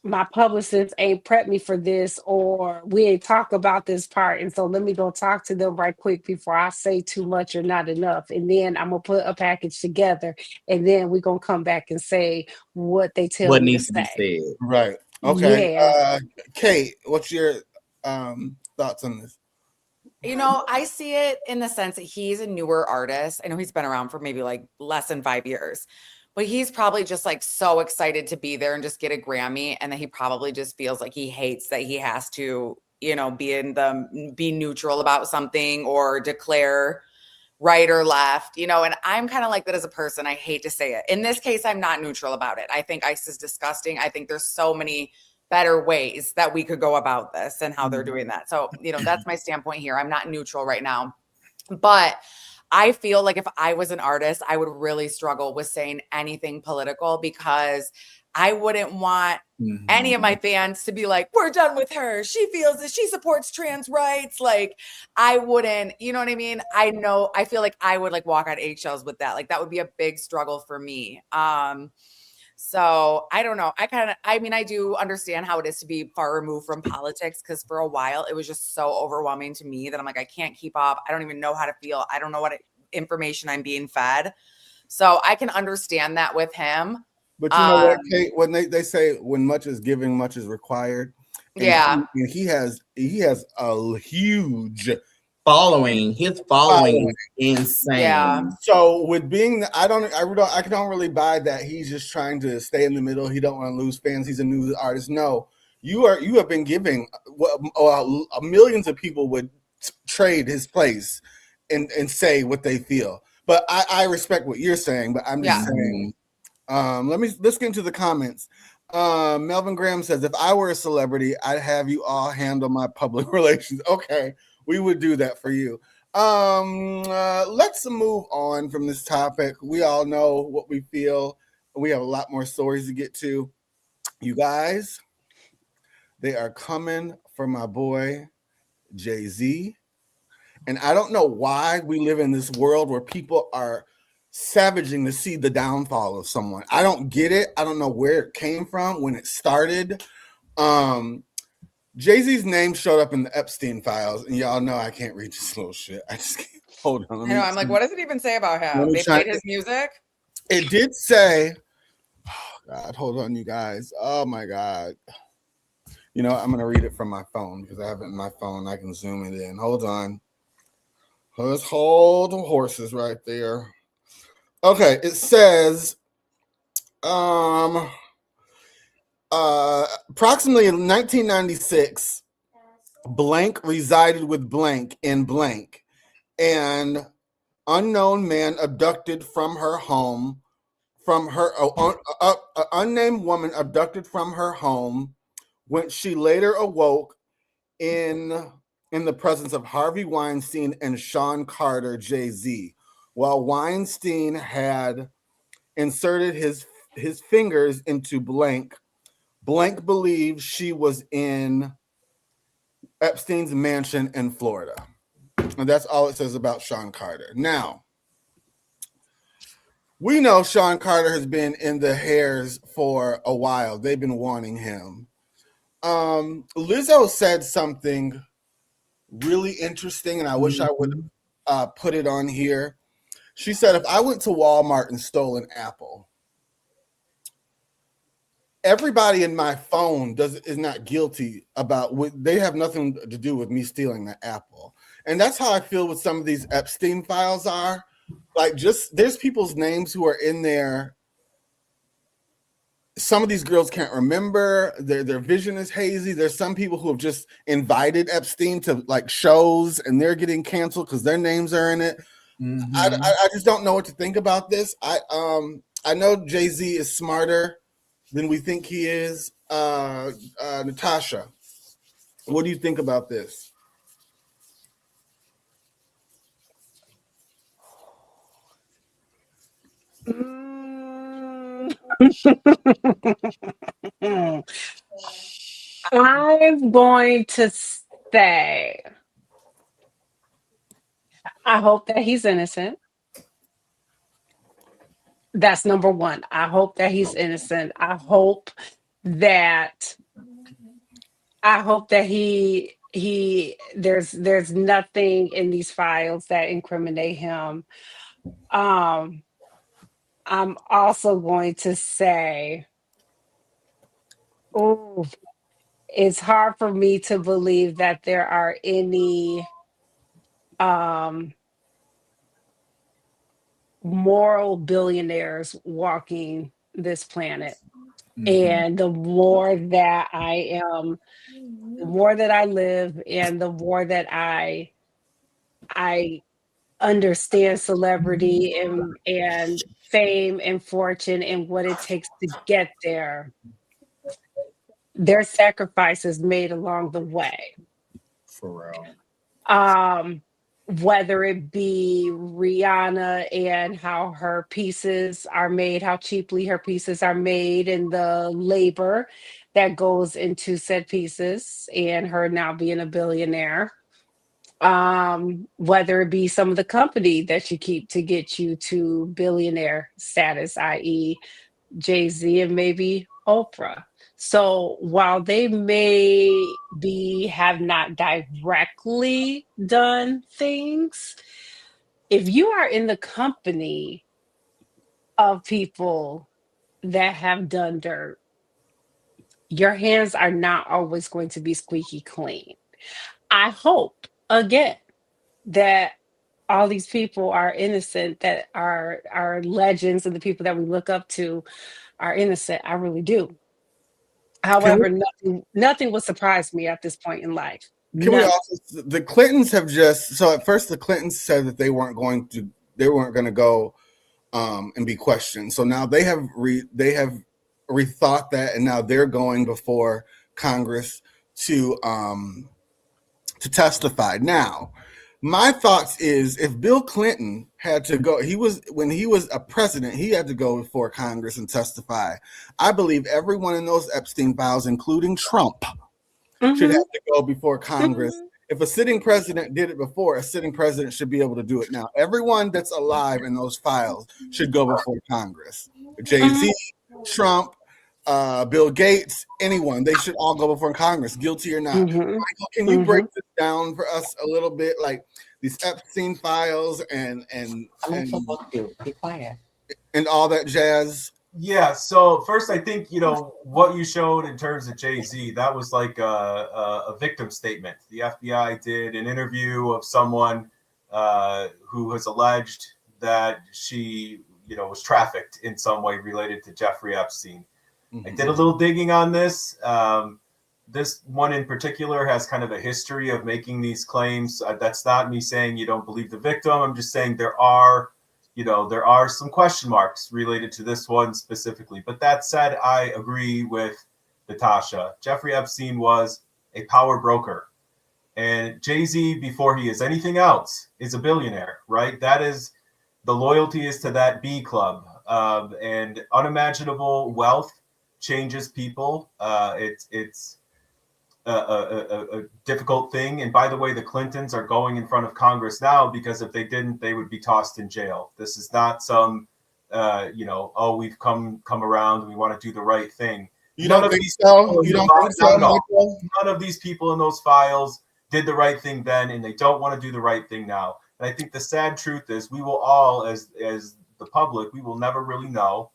my publicist ain't prepped me for this, or we ain't talk about this part. And so let me go talk to them right quick before I say too much or not enough. And then I'm going to put a package together, and then we're going to come back and say what they tell me needs to to say. be said. Right. Okay. Yeah. Kate, what's your thoughts on this? You know, I see it in the sense that he's a newer artist. I know he's been around for maybe like less than 5 years, but he's probably just like so excited to be there and just get a Grammy. And then he probably just feels like he hates that he has to, you know, be neutral about something or declare right or left, you know, and I'm kind of like that as a person. I hate to say it. In this case, I'm not neutral about it. I think ICE is disgusting. I think there's so many better ways that we could go about this and how they're doing that. So, you know, that's my standpoint here. I'm not neutral right now, but I feel like if I was an artist, I would really struggle with saying anything political, because I wouldn't want any of my fans to be like, we're done with her. She feels that she supports trans rights. Like, I wouldn't, you know what I mean? I feel like I would like walk on eggshells with that. Like, that would be a big struggle for me. So I don't know. I do understand how it is to be far removed from politics, because for a while it was just so overwhelming to me that I'm like, I can't keep up. I don't even know how to feel. I don't know what information I'm being fed. So I can understand that with him. But you know what, Kate, when they say when much is given, much is required. And yeah. He has a huge following is insane. Yeah. So with being, I don't really buy that he's just trying to stay in the middle. He don't want to lose fans. He's a new artist. No, you have been giving millions of people would trade his place and say what they feel. But I respect what you're saying. But I'm just saying. Let's get into the comments. Melvin Graham says, if I were a celebrity, I'd have you all handle my public relations. Okay, we would do that for you. Let's move on from this topic. We all know what we feel. We have a lot more stories to get to. You guys, they are coming for my boy Jay-Z. And I don't know why we live in this world where people are savaging to see the downfall of someone. I don't get it. I don't know where it came from, when it started. Jay-Z's name showed up in the Epstein files, and y'all know I can't read this little shit. I just can't. Hold on. I know. I'm like, what does it even say about him? They played his music? It did say, oh God, hold on, you guys. Oh my God. You know, I'm going to read it from my phone because I have it in my phone. I can zoom it in. Hold on. Let's hold the horses right there. Okay, it says, approximately in 1996, blank resided with blank in blank, and unknown man abducted from her home, unnamed woman abducted from her home, when she later awoke in the presence of Harvey Weinstein and Sean Carter, Jay-Z, while Weinstein had inserted his fingers into blank. Blank believed she was in Epstein's mansion in Florida. And that's all it says about Sean Carter. Now, we know Sean Carter has been in the hairs for a while. They've been wanting him. Lizzo said something really interesting, and I wish I would put it on here. She said, if I went to Walmart and stole an apple, everybody in my phone is not guilty about they have nothing to do with me stealing the apple. And that's how I feel with some of these Epstein files are. Like, just there's people's names who are in there. Some of these girls can't remember. Their vision is hazy. There's some people who have just invited Epstein to like shows, and they're getting canceled because their names are in it. Mm-hmm. I just don't know what to think about this. I know Jay-Z is smarter than we think he is. Natasha, what do you think about this? I'm going to say, I hope that he's innocent. That's number one. I hope that he's innocent. I hope that he there's nothing in these files that incriminate him. I'm also going to say, oh, it's hard for me to believe that there are any moral billionaires walking this planet. Mm-hmm. And the more that I live, and the more that I understand celebrity and fame and fortune and what it takes to get there, there's sacrifices made along the way. For real. Whether it be Rihanna and how her pieces are made, how cheaply her pieces are made, and the labor that goes into said pieces, and her now being a billionaire. Whether it be some of the company that you keep to get you to billionaire status, i.e. Jay-Z and maybe Oprah. So while they have not directly done things, if you are in the company of people that have done dirt, your hands are not always going to be squeaky clean. I hope, again, that all these people are innocent, that are legends and the people that we look up to are innocent. I really do. Can we However, nothing will surprise me at this point in life. can we None. also the Clintons have just so at first the Clintons said that they weren't going to go and be questioned. So now they have rethought that, and now they're going before Congress to testify. Now, my thoughts is if Bill Clinton had to go, when he was a president, he had to go before Congress and testify. I believe everyone in those Epstein files, including Trump, should have to go before Congress. If a sitting president did it before, a sitting president should be able to do it now. Everyone that's alive in those files should go before Congress. Jay-Z, Trump, Bill Gates, anyone, they should all go before Congress, guilty or not. Michael, can you break this down for us a little bit, like these Epstein files and be quiet. And all that jazz? Yeah. So first, I think what you showed in terms of Jay-Z, that was like a victim statement. The FBI did an interview of someone who has alleged that she was trafficked in some way related to Jeffrey Epstein. I did a little digging on this. This one in particular has kind of a history of making these claims. That's not me saying you don't believe the victim. I'm just saying there are some question marks related to this one specifically. But that said, I agree with Natasha. Jeffrey Epstein was a power broker. And Jay-Z, before he is anything else, is a billionaire, right? That is, the loyalty is to that B club. And unimaginable wealth changes people. It's a difficult thing. And by the way, the Clintons are going in front of Congress now because if they didn't, they would be tossed in jail. This is not some, we've come around. We want to do the right thing. None of these people in those files did the right thing then, and they don't want to do the right thing now. And I think the sad truth is we will all, as the public, we will never really know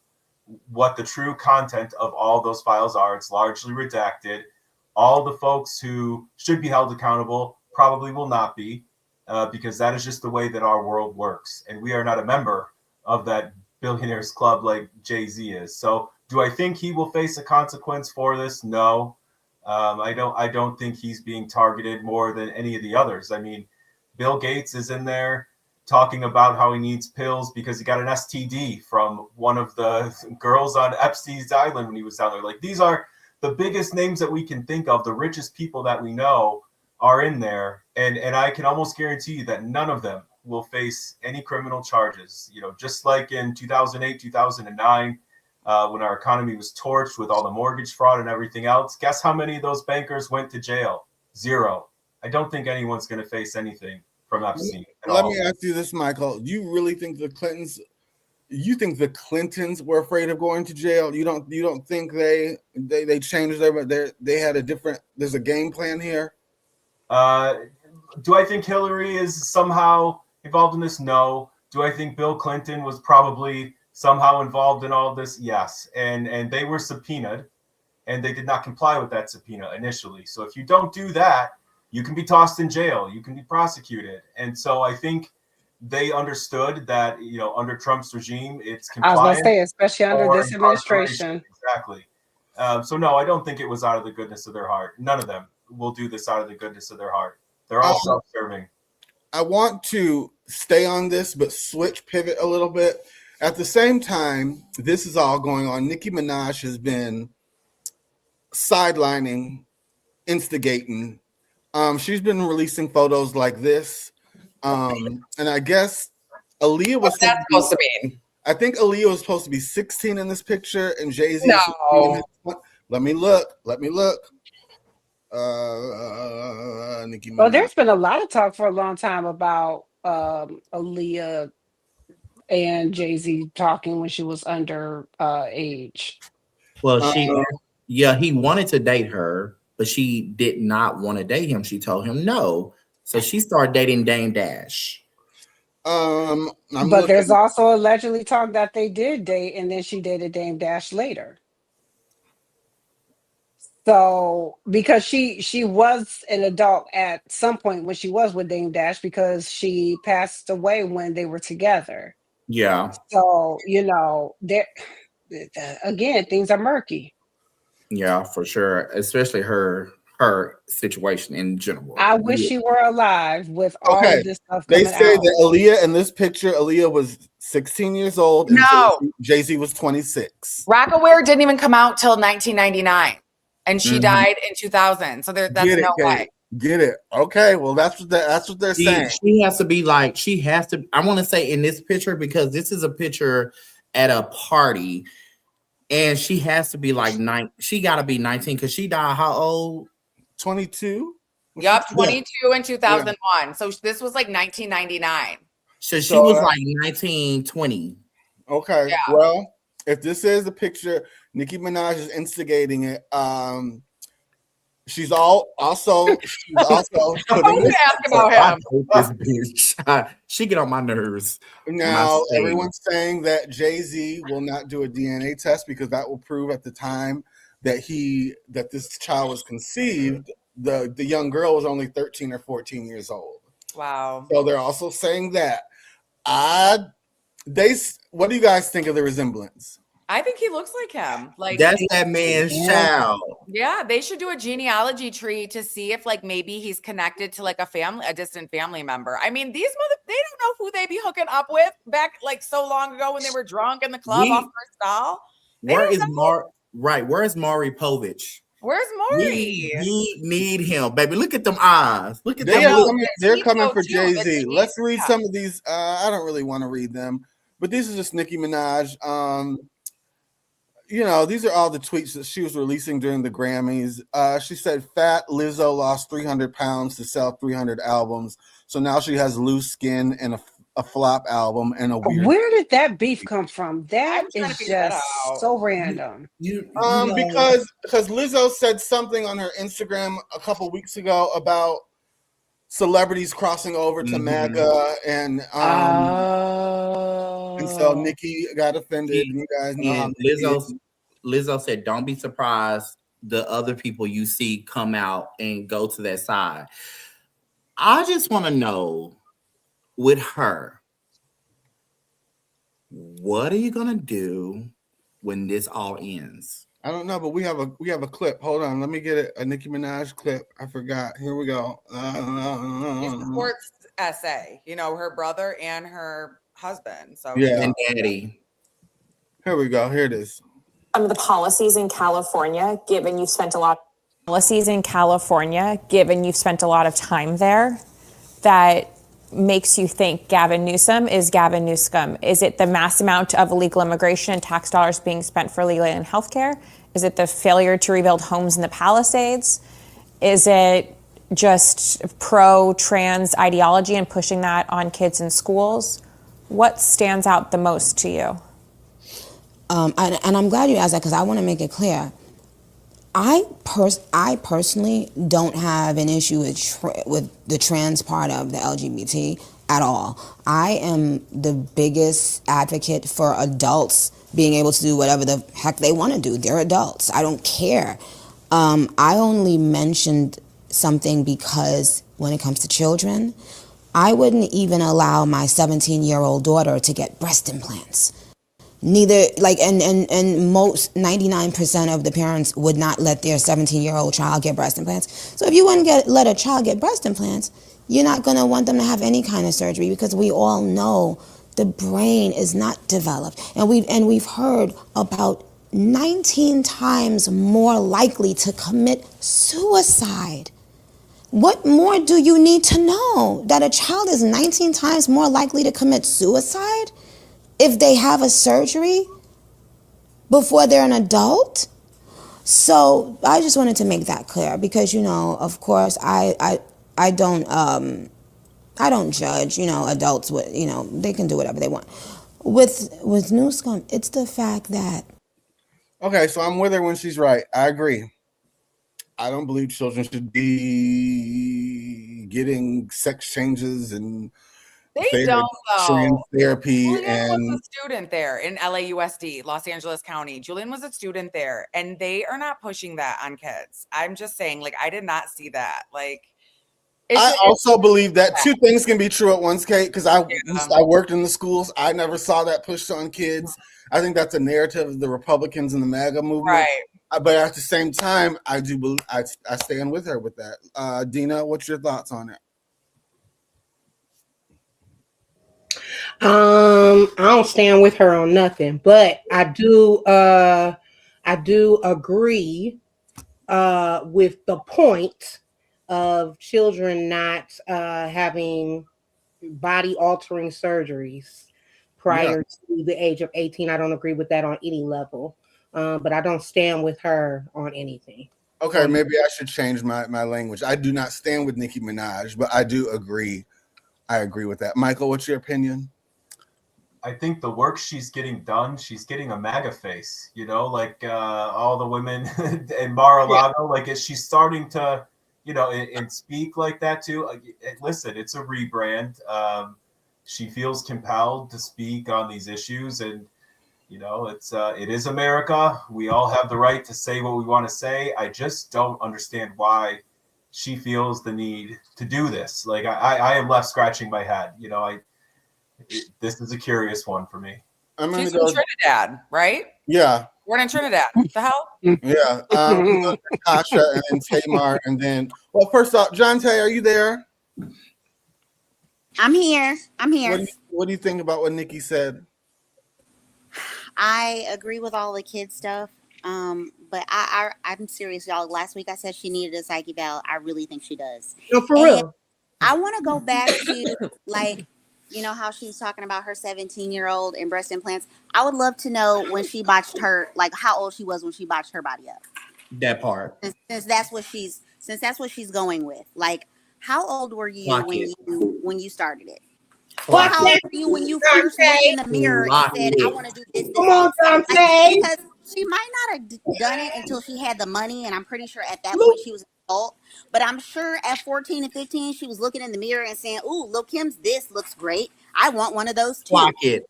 what the true content of all those files are. It's largely redacted. All the folks who should be held accountable probably will not be, because that is just the way that our world works. And we are not a member of that billionaires club like Jay-Z is. So do I think he will face a consequence for this? No. I don't think he's being targeted more than any of the others. I mean, Bill Gates is in there talking about how he needs pills because he got an STD from one of the girls on Epstein's Island when he was down there. Like, these are the biggest names that we can think of, the richest people that we know are in there. And I can almost guarantee you that none of them will face any criminal charges. Just like in 2008, 2009, when our economy was torched with all the mortgage fraud and everything else, guess how many of those bankers went to jail? 0. I don't think anyone's going to face anything from Epstein. Let me ask you this, Michael. Do you really think the Clintons? You think the Clintons were afraid of going to jail? You don't think they changed they had a different? There's a game plan here. Do I think Hillary is somehow involved in this? No. Do I think Bill Clinton was probably somehow involved in all this? Yes. And they were subpoenaed, and they did not comply with that subpoena initially. So if you don't do that, you can be tossed in jail. You can be prosecuted. And so I think they understood that, under Trump's regime, it's compliant. I was going to say, especially under this administration. Exactly. So no, I don't think it was out of the goodness of their heart. None of them will do this out of the goodness of their heart. They're all self-serving. I want to stay on this, but pivot a little bit. At the same time, this is all going on. Nicki Minaj has been sidelining, instigating. She's been releasing photos like this. And I guess Aaliyah was supposed to mean. I think Aaliyah was supposed to be 16 in this picture, and Jay-Z. No. Let me look. Nicki Minaj. Well, there's been a lot of talk for a long time about Aaliyah and Jay-Z talking when she was under age. Well, he wanted to date her, but she did not want to date him. She told him no. So she started dating Dame Dash. But there's also allegedly talk that they did date, and then she dated Dame Dash later. So because she was an adult at some point when she was with Dame Dash, because she passed away when they were together. Yeah. So there again, things are murky. Yeah, for sure. Especially her situation in general. I wish she were alive with all Okay. of this stuff They coming say out. that Aaliyah in this picture, Aaliyah was 16 years old and No. Jay-Z was 26. Rockaware didn't even come out till 1999, and she died in 2000. So that's no way. Get it? Okay. Well, that's what they're saying. She has to be like, I want to say in this picture, because this is a picture at a party, and she has to be like she got to be 19 because she died how old? 22. Yep, 22 in 2001. Yeah. So this was like 1999. So she was like 19, 20. Okay. Yeah. Well, if this is the picture, Nicki Minaj is instigating it. She's also putting ask about him. This bitch. She get on my nerves. Now everyone's saying that Jay-Z will not do a DNA test because that will prove at the time that this child was conceived, the young girl was only 13 or 14 years old. Wow. So they're also saying that. What do you guys think of the resemblance? I think he looks like him. Like that's that man's child. Yeah, they should do a genealogy tree to see if like maybe he's connected to like a distant family member. I mean, they don't know who they be hooking up with back like so long ago when they were drunk in the club off Cristal. Where is Maury Povich? Where's Maury? We need him, baby. Look at them eyes. Look at them. They're coming for Jay-Z. Let's read some of these. I don't really want to read them, but these are just Nicki Minaj. These are all the tweets that she was releasing during the Grammys. She said, "Fat Lizzo lost 300 pounds to sell 300 albums. So now she has loose skin and a flop album and a weird." Where did that beef come from? That is just so random. Because Lizzo said something on her Instagram a couple weeks ago about celebrities crossing over to MAGA, and so Nicki got offended. And you guys know Lizzo said, "Don't be surprised the other people you see come out and go to that side." I just want to know, with her, what are you gonna do when this all ends? I don't know, but we have a clip. Hold on, let me get it. A Nicki Minaj clip. I forgot. Here we go. She supports SA. Her brother and her husband. So and daddy. Here we go. Here it is. Some of the policies in California, given you've spent a lot of time there, that makes you think Gavin Newsom is Gavin Newsom? Is it the mass amount of illegal immigration and tax dollars being spent for illegal and healthcare? Is it the failure to rebuild homes in the Palisades? Is it just pro-trans ideology and pushing that on kids in schools? What stands out the most to you? And I'm glad you asked that, because I want to make it clear. I personally don't have an issue with the trans part of the LGBT at all. I am the biggest advocate for adults being able to do whatever the heck they want to do. They're adults. I don't care. I only mentioned something because when it comes to children, I wouldn't even allow my 17-year-old daughter to get breast implants. Neither, and most 99% of the parents would not let their 17-year-old child get breast implants. So if you wouldn't let a child get breast implants, you're not going to want them to have any kind of surgery, because we all know the brain is not developed. And we've heard about 19 times more likely to commit suicide. What more do you need to know? That a child is 19 times more likely to commit suicide if they have a surgery before they're an adult? So I just wanted to make that clear, because, of course, I don't judge, adults with, they can do whatever they want. With Newsom, it's the fact that. Okay, so I'm with her when she's right. I agree. I don't believe children should be getting sex changes and They don't trans though. therapy Julian was and a student there in LAUSD, Los Angeles County. Julian was a student there, and they are not pushing that on kids. I'm just saying, like, I did not see that. Like, I also believe that two things can be true at once, Kate, because I worked in the schools. I never saw that pushed on kids. I think that's a narrative of the Republicans and the MAGA movement. Right. But at the same time, I do believe I stand with her with that. Dina, what's your thoughts on it? I don't stand with her on nothing, but I do agree with the point of children not having body altering surgeries prior to the age of 18. I don't agree with that on any level. But I don't stand with her on anything. Okay, maybe I should change my language. I do not stand with Nicki Minaj, but I do agree. I agree with that. Michael, what's your opinion? I think the work she's getting done, she's getting a MAGA face, you know, like all the women in Mar-a-Lago, like she's starting to, you know, and speak like that too. Listen, it's a rebrand. She feels compelled to speak on these issues, and you know, it is America. We all have the right to say what we want to say. I just don't understand why she feels the need to do this. Like I am left scratching my head. You know, this is a curious one for me. She's from Trinidad, right? Yeah. Born in Trinidad. What the hell? Yeah. Natasha and then Tamar, and then first off, John Tay, are you there? I'm here. What do you think about what Nikki said? I agree with all the kid stuff. But I'm serious, y'all. Last week I said she needed a psyche eval. I really think she does. No, for real. I want to go back to like, you know, how she was talking about her 17-year-old and breast implants. I would love to know when she botched her, like how old she was when she botched her body up. That part. Since that's what she's going with. Like, how old were you when you started it? Or how old were you when you first looked in the mirror and said, I want to do this? Come on, Dante. Because she might not have done it until she had the money, and I'm pretty sure at that point she was an adult. But I'm sure at 14 and 15, she was looking in the mirror and saying, "Ooh, Lil Kim's this looks great. I want one of those too." Clock it.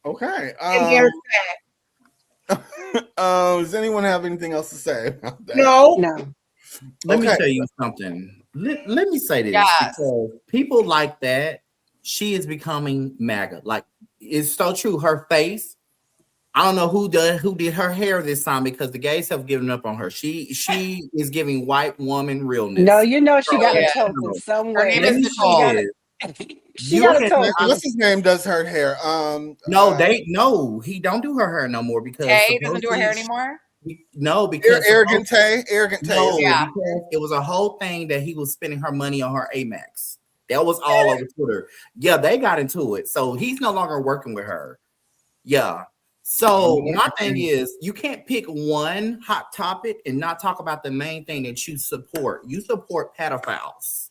Okay. And does anyone have anything else to say about that? No. Let me tell you something. Let me say this because people like that, she is becoming MAGA. Like, it's so true. Her face, I don't know who did her hair this time because the gays have given up on her. She is giving white woman realness. No, you know she got a token somewhere. Her name is Nicole. She got a token. What's his name does her hair? He don't do her hair no more because Tay doesn't do her hair anymore. No, because arrogant Tay. No, because it was a whole thing that he was spending her money on her Amex. That was all over Twitter. Yeah, they got into it. So he's no longer working with her. Yeah. So my thing is, you can't pick one hot topic and not talk about the main thing that you support. You support pedophiles.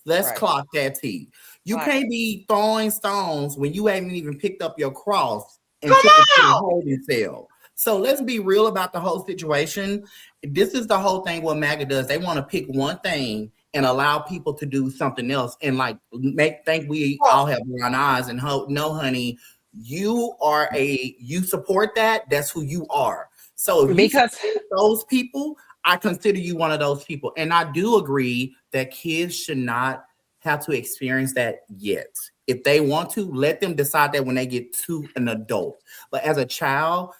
Let's clock that T. You can't be throwing stones when you haven't even picked up your cross and took it to the holding cell. So let's be real about the whole situation. This is the whole thing what MAGA does. They want to pick one thing and allow people to do something else and like think we all have brown eyes and no, honey, you support that. That's who you are. So if because those people, I consider you one of those people. And I do agree that kids should not have to experience that yet. If they want to, let them decide that when they get to an adult. But as a child,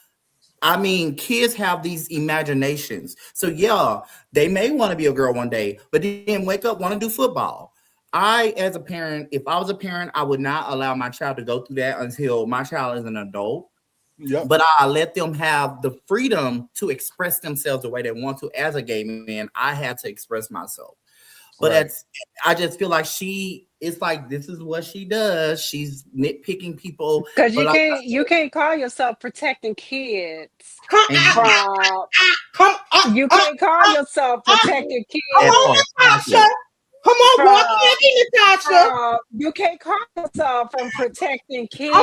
I mean, kids have these imaginations. So yeah, they may want to be a girl one day, but then wake up, want to do football. As a parent, if I was a parent, I would not allow my child to go through that until my child is an adult. Yep. But I let them have the freedom to express themselves the way they want to. As a gay man, I had to express myself. But I just feel like it's like this is what she does. She's nitpicking people. Because you can't call yourself protecting kids. You can't call yourself protecting kids. Come on, Natasha. You can't call yourself from protecting kids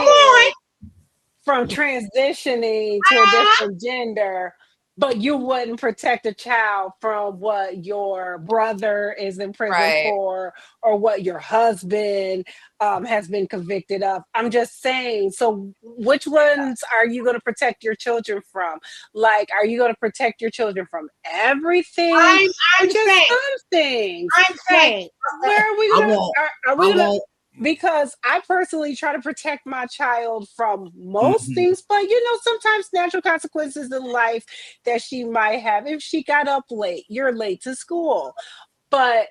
from transitioning to a different gender but you wouldn't protect a child from what your brother is in prison Right. for or what your husband has been convicted of. I'm just saying, so which ones are you going to protect your children from? Like, are you going to protect your children from everything or I'm just saying, some things? I'm Like, saying, where are we I going to, won't. are we I going to, won't. because I personally try to protect my child from most Mhm. things, but sometimes natural consequences in life that she might have. If she got up late, you're late to school. But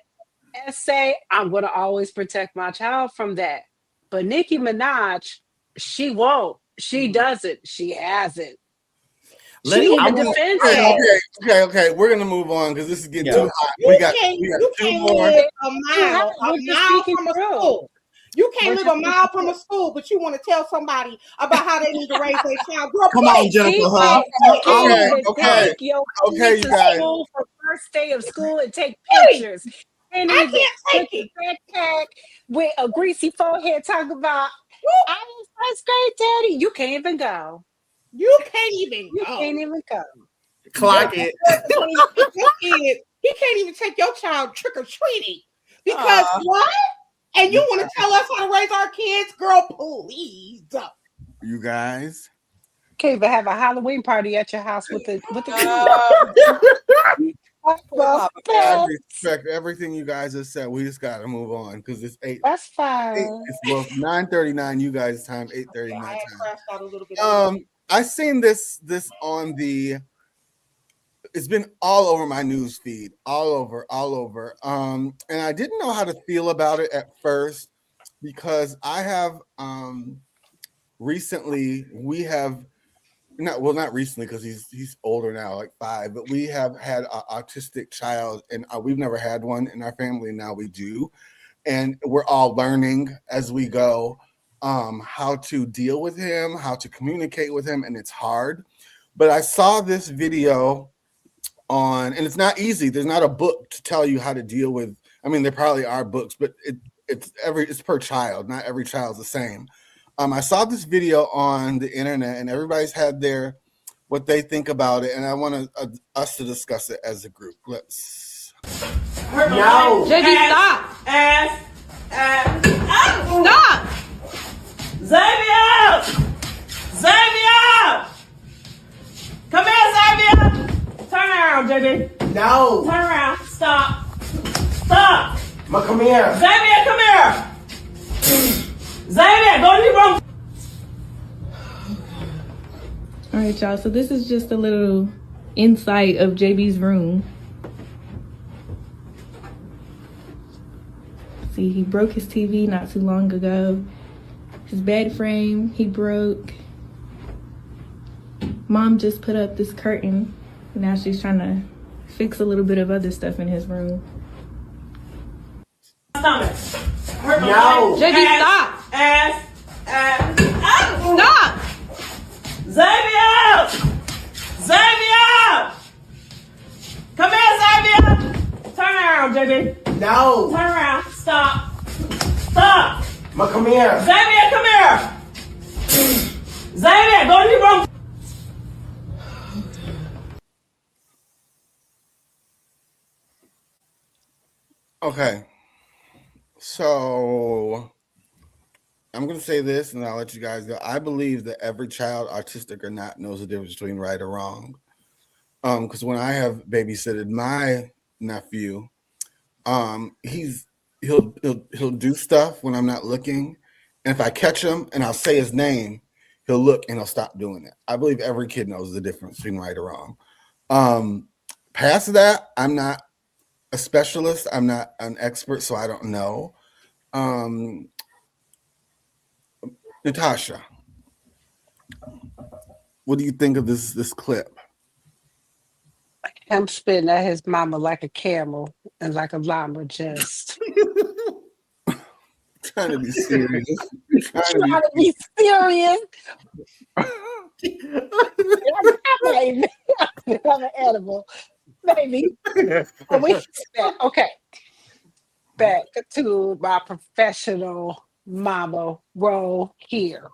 say I'm gonna always protect my child from that. But Nicki Minaj, she won't. She doesn't. She hasn't. She I even won't. defends Okay, it. okay. We're gonna move on because this is getting Yeah. too hot. you We got two can't more. live We're a just mile speaking from a true. school. You We're can't live just a speaking mile from true. a school, but you want to tell somebody about how they need to raise their child. Girl, Come on, please. Jennifer She Huff. can't Okay, even okay, take your okay, kid you to guys. school for first day of school and take Please. pictures. Can't I even can't put take the it. backpack with a greasy forehead talking about You, I'm in first grade, daddy. You can't even go. you can't even You go. can't even go. Your Clock it. husband can't even take your kid. He can't even take your child trick or treating because what? And you want to tell us how to raise our kids, girl? Please. You guys. Can't even have a Halloween party at your house with the I kids. respect everything you guys have said. We just gotta move on because it's That's eight. fine. It's well 9:39 you guys' time, 8:39 I had time. crashed out a little bit. I seen this on the. It's been all over my news feed, all over. And I didn't know how to feel about it at first because I have recently we have not recently because he's older now, like 5, but we have had an autistic child, and we've never had one in our family. Now we do, and we're all learning as we go how to deal with him, how to communicate with him, and it's hard. But I saw this video and it's not easy. There's not a book to tell you how to deal with. I mean, there probably are books, but it's per child. Not every child's the same. I saw this video on the internet, and everybody's had their what they think about it, and I want us to discuss it as a group. Let's. No. JB, stop. Stop. Xavier! Come here, Xavier! Turn around, JB. No. Turn around. Stop. Ma, come here. Xavier, come here. Xavier, go to your room. All right, y'all. So this is just a little insight of JB's room. See, he broke his TV not too long ago. His bed frame, he broke. Mom just put up this curtain. Now she's trying to fix a little bit of other stuff in his room. Stomach. No. JB, stop. Stop. Xavier! Come here, Xavier! Turn around, JB. No. Turn around. Stop. Ma, come here. Xavier, come here. Xavier, go to your room. Okay. So I'm going to say this, and I'll let you guys go. I believe that every child, autistic or not, knows the difference between right or wrong. Because when I have babysitted my nephew, he'll do stuff when I'm not looking, and if I catch him and I'll say his name, he'll look and he'll stop doing it. I believe every kid knows the difference between right or wrong. Past that, I'm not a specialist. I'm not an expert, so I don't know. Natasha, what do you think of this clip? Him spitting at his mama like a camel and like a llama just. Trying to be serious. Trying to be serious. I'm an animal, baby. Okay. Back to my professional mama role here.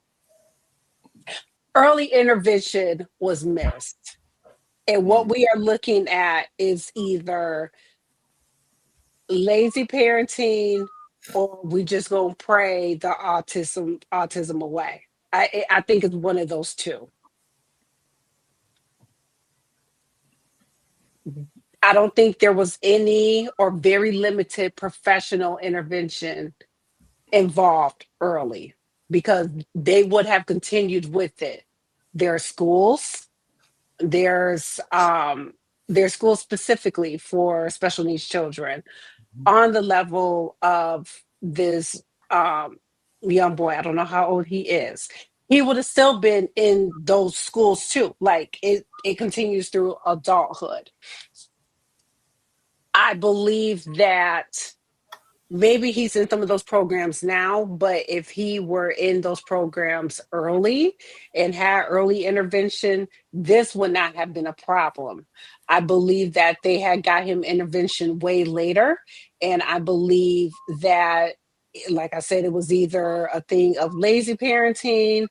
Early intervention was missed. And what we are looking at is either lazy parenting or we just gonna pray the autism away. I think it's one of those two. I don't think there was any or very limited professional intervention involved early because they would have continued with it. There are schools, there's schools specifically for special needs children on the level of this young boy. I don't know how old he is. He would have still been in those schools too. Like it continues through adulthood. I believe that maybe he's in some of those programs now, but if he were in those programs early and had early intervention, this would not have been a problem. I believe that they had got him intervention way later. And I believe that, like I said, it was either a thing of lazy parenting,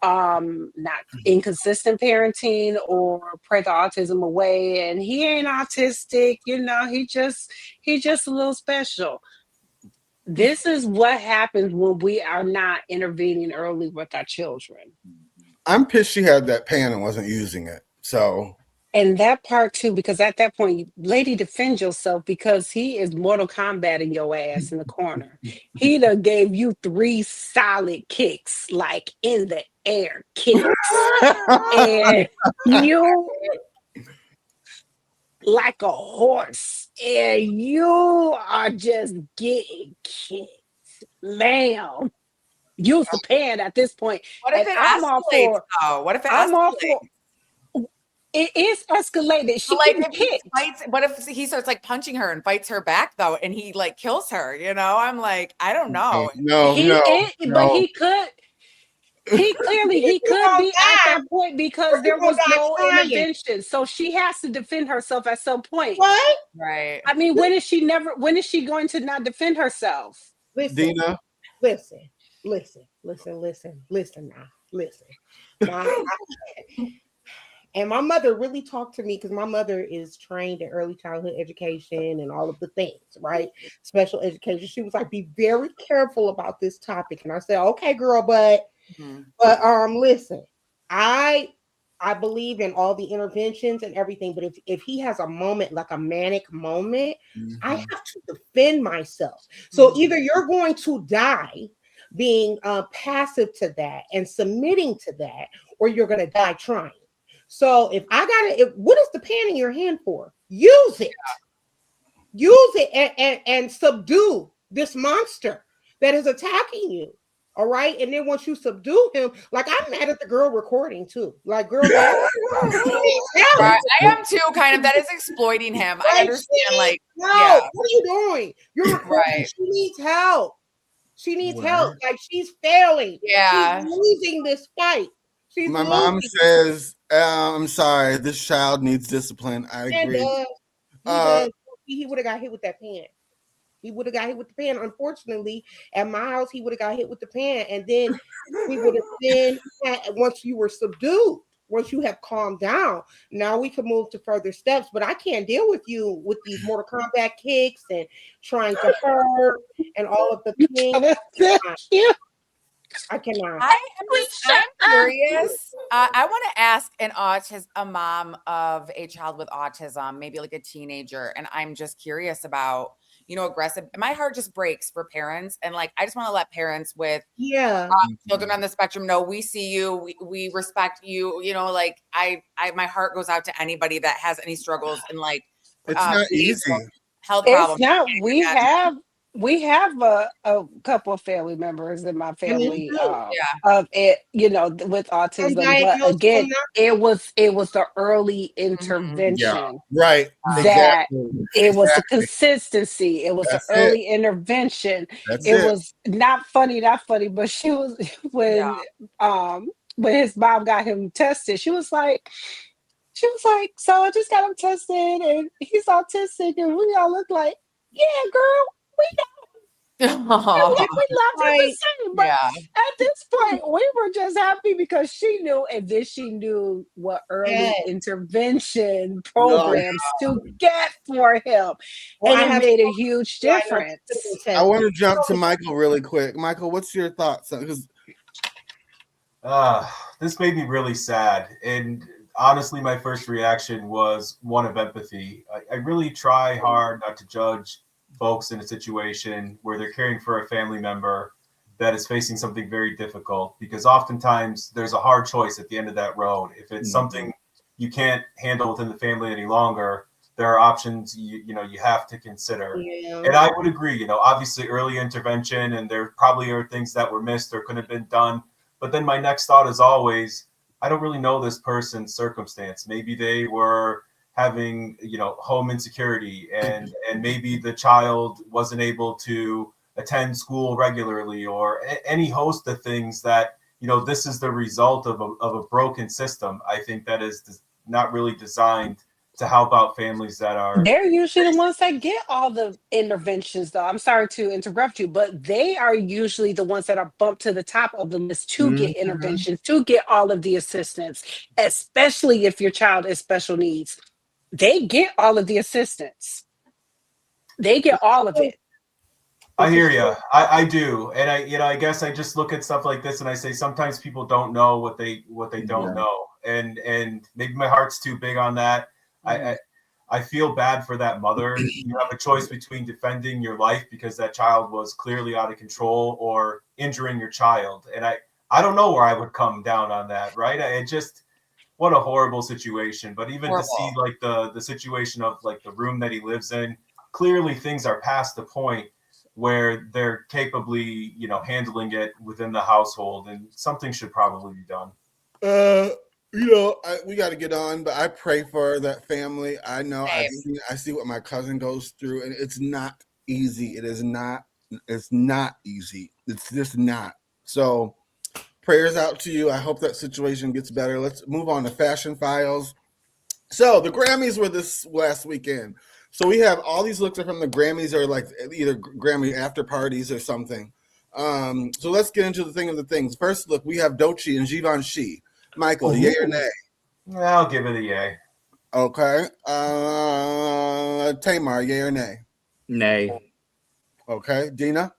not inconsistent parenting, or pray the autism away. And he ain't autistic, he just a little special. This is what happens when we are not intervening early with our children. I'm pissed she had that pan and wasn't using it. So, and that part too, because at that point, lady, defend yourself because he is Mortal Kombat-ing your ass in the corner. He done gave you 3 solid kicks, like in the air kicks. And you like a horse, and you are just getting kicked. Ma'am, use the pan at this point. What if And it I'm all escalates, for, though? What if it I'm all escalates? for, it is escalated. She But, like, getting if he kicked. fights, what if he starts like punching her and fights her back though, and he like kills her? I'm like, I don't know. No. But he could. He clearly he could be at that point because there was no intervention. So she has to defend herself at some point. What? Right. I mean, when is she going to not defend herself? Listen, Dina. Listen now. And my mother really talked to me because my mother is trained in early childhood education and all of the things, right? Special education. She was like, be very careful about this topic. And I said, okay, girl, but listen, I believe in all the interventions and everything, but if he has a moment, like a manic moment, I have to defend myself. So either you're going to die being passive to that and submitting to that, or you're going to die trying. So what is the pan in your hand for? Use it. Use it and subdue this monster that is attacking you. All right. And then once you subdue him, like I'm mad at the girl recording too. Like, girl, right. I am too, kind of. That is exploiting him. Like, I understand. What are you doing? You're recording. Right. She needs help. Like, she's failing. Yeah. She's losing this fight. My mom says, I'm sorry, this child needs discipline. I agree. He would have got hit with that pan. He would have got hit with the pan. Unfortunately, at my house, he would have got hit with the pan. And then we would have been, once you were subdued, once you have calmed down, now we can move to further steps. But I can't deal with you with these Mortal Kombat kicks and trying to hurt and all of the things. I cannot. I'm curious. I want to ask a mom of a child with autism, maybe like a teenager, and I'm just curious about, aggressive. My heart just breaks for parents, and like I just want to let parents with children on the spectrum know we see you, we respect you. Like my heart goes out to anybody that has any struggles and like it's not easy health problems. It's not. We have a couple of family members in my family of it, with autism. But again, it was the early intervention. Right. That it was the consistency. It was the early intervention. It was not funny, but she was when his mom got him tested, she was like, so I just got him tested and he's autistic, and we all look like, yeah, girl. And we loved her the same. But Yeah. at this point, we were just happy because she knew, and then she knew what early Yes. intervention No. programs to get for him. Well, I And it have made a huge I know difference. I want to jump to Michael really quick. Michael, what's your thoughts? Because this made me really sad. And honestly, my first reaction was one of empathy. I really try hard not to judge folks in a situation where they're caring for a family member that is facing something very difficult, because oftentimes there's a hard choice at the end of that road. If it's something you can't handle within the family any longer, there are options you have to consider. Yeah. And I would agree, obviously early intervention, and there probably are things that were missed or could have been done. But then my next thought is always, I don't really know this person's circumstance. Maybe they were having, home insecurity, and maybe the child wasn't able to attend school regularly, or any host of things that, this is the result of a broken system. I think that is not really designed to help out families that are. They're usually the ones that get all the interventions, though. I'm sorry to interrupt you, but they are usually the ones that are bumped to the top of the list to get interventions, to get all of the assistance, especially if your child is special needs. They get all of the assistance. They get all of it. I hear you. I do. And I guess I just look at stuff like this and I say, sometimes people don't know what they don't know. And maybe my heart's too big on that. I feel bad for that mother. You have a choice between defending your life because that child was clearly out of control, or injuring your child. And I don't know where I would come down on that, right? What a horrible situation. But even to see like the situation of like the room that he lives in, clearly things are past the point where they're capably, handling it within the household, and something should probably be done. we got to get on, but I pray for that family. I know I see what my cousin goes through, and it's not easy. It's not easy. It's just not. So prayers out to you. I hope that situation gets better. Let's move on to Fashion Files. So the Grammys were this last weekend. So we have all these looks are from the Grammys, or like either Grammy after parties or something. So let's get into the thing of the things. First look, we have Doechii and Givenchy. Michael, yay or nay? I'll give it a yay. Okay. Tamar, yay or nay? Nay. Okay. Dina?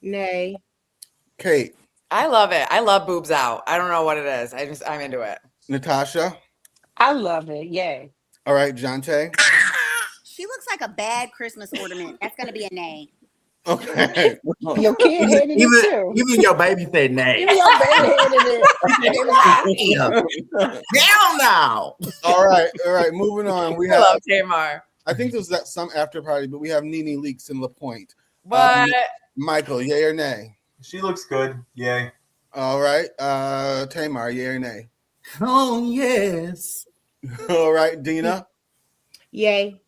Nay. Kate? I love it. I love boobs out. I don't know what it is. I'm into it. Natasha? I love it. Yay. All right. Jante? She looks like a bad Christmas ornament. That's going to be a nay. Okay. Your kid hated it too. Even your baby said nay. Even your baby hated it. Down now. All right. Moving on. We I have love Tamar. I think there's that some after party, but we have Nene Leakes in La Pointe. What? Michael, yay or nay? She looks good. Yay. All right. Tamar, yay or nay? Oh yes. All right. Dina? Yay.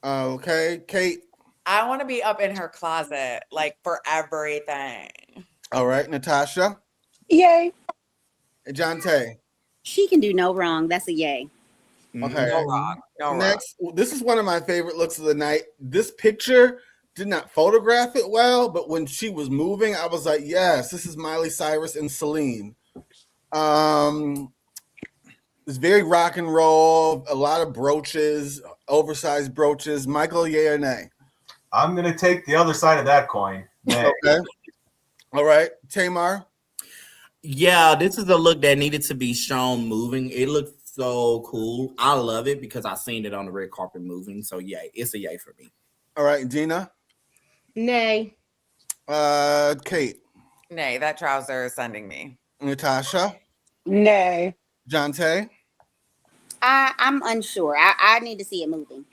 Okay. Kate? I want to be up in her closet, like for everything. All right. Natasha? Yay. Jante? She can do no wrong. That's a yay. Okay. No wrong. No Next, this is one of my favorite looks of the night. This picture did not photograph it well, but when she was moving, I was like, yes, this is Miley Cyrus and Celine. It's very rock and roll, a lot of brooches, oversized brooches. Michael, yay or nay? I'm going to take the other side of that coin. Nay. Okay. All right. Tamar? Yeah, this is a look that needed to be shown moving. It looked so cool. I love it because I seen it on the red carpet moving. So yay, it's a yay for me. All right. Dina? Nay. Kate? Nay, that trouser is sending me. Natasha? Nay. Jante? I'm unsure. I need to see it moving.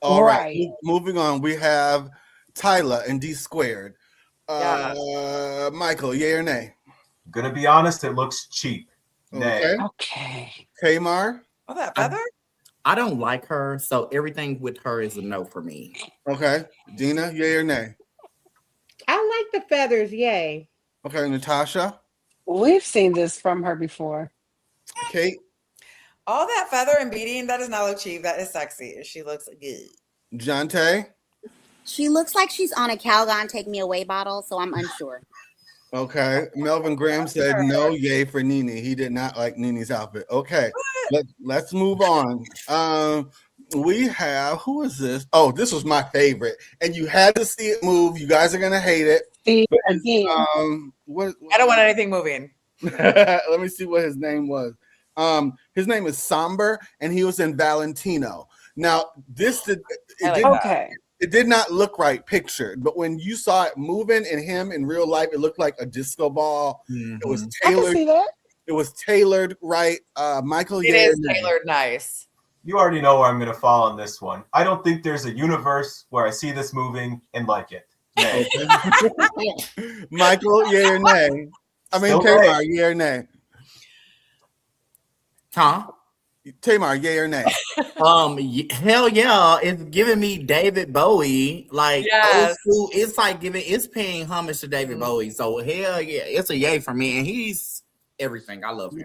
All right. Moving on, we have Tyler and D Squared. Michael, yay or nay? Gonna be honest, it looks cheap. Nay. Okay. Tamar? Oh, that feather? I don't like her, so everything with her is a no for me. Okay. Dina, yay or nay? I like the feathers. Yay. Okay. Natasha? We've seen this from her before. Kate? All that feather and beading, that does not look cheap. That is sexy. She looks good. Jante? She looks like she's on a Calgon Take Me Away bottle, so I'm unsure. Okay. Melvin Graham said no, yay for Nene. He did not like Nene's outfit. Okay. Let's move on. We have, who is this? Oh, this was my favorite. And you had to see it move. You guys are gonna hate it. Again. I don't want anything moving. Let me see what his name was. His name is Somber, and he was in Valentino. Now, it did not look right pictured, but when you saw it moving in him in real life, it looked like a disco ball. Mm-hmm. It was tailored. I can see that. It was tailored right. Michael, it is tailored nice. You already know where I'm going to fall on this one. I don't think there's a universe where I see this moving and like it. Nay. Michael, yay or nay? I mean, Still Tamar, nay. yay or nay? Huh? Tamar, yay or nay? Hell yeah, it's giving me David Bowie. Like, Yes. old school, it's paying homage to David Bowie. So hell yeah, it's a yay for me, and he's everything. I love him.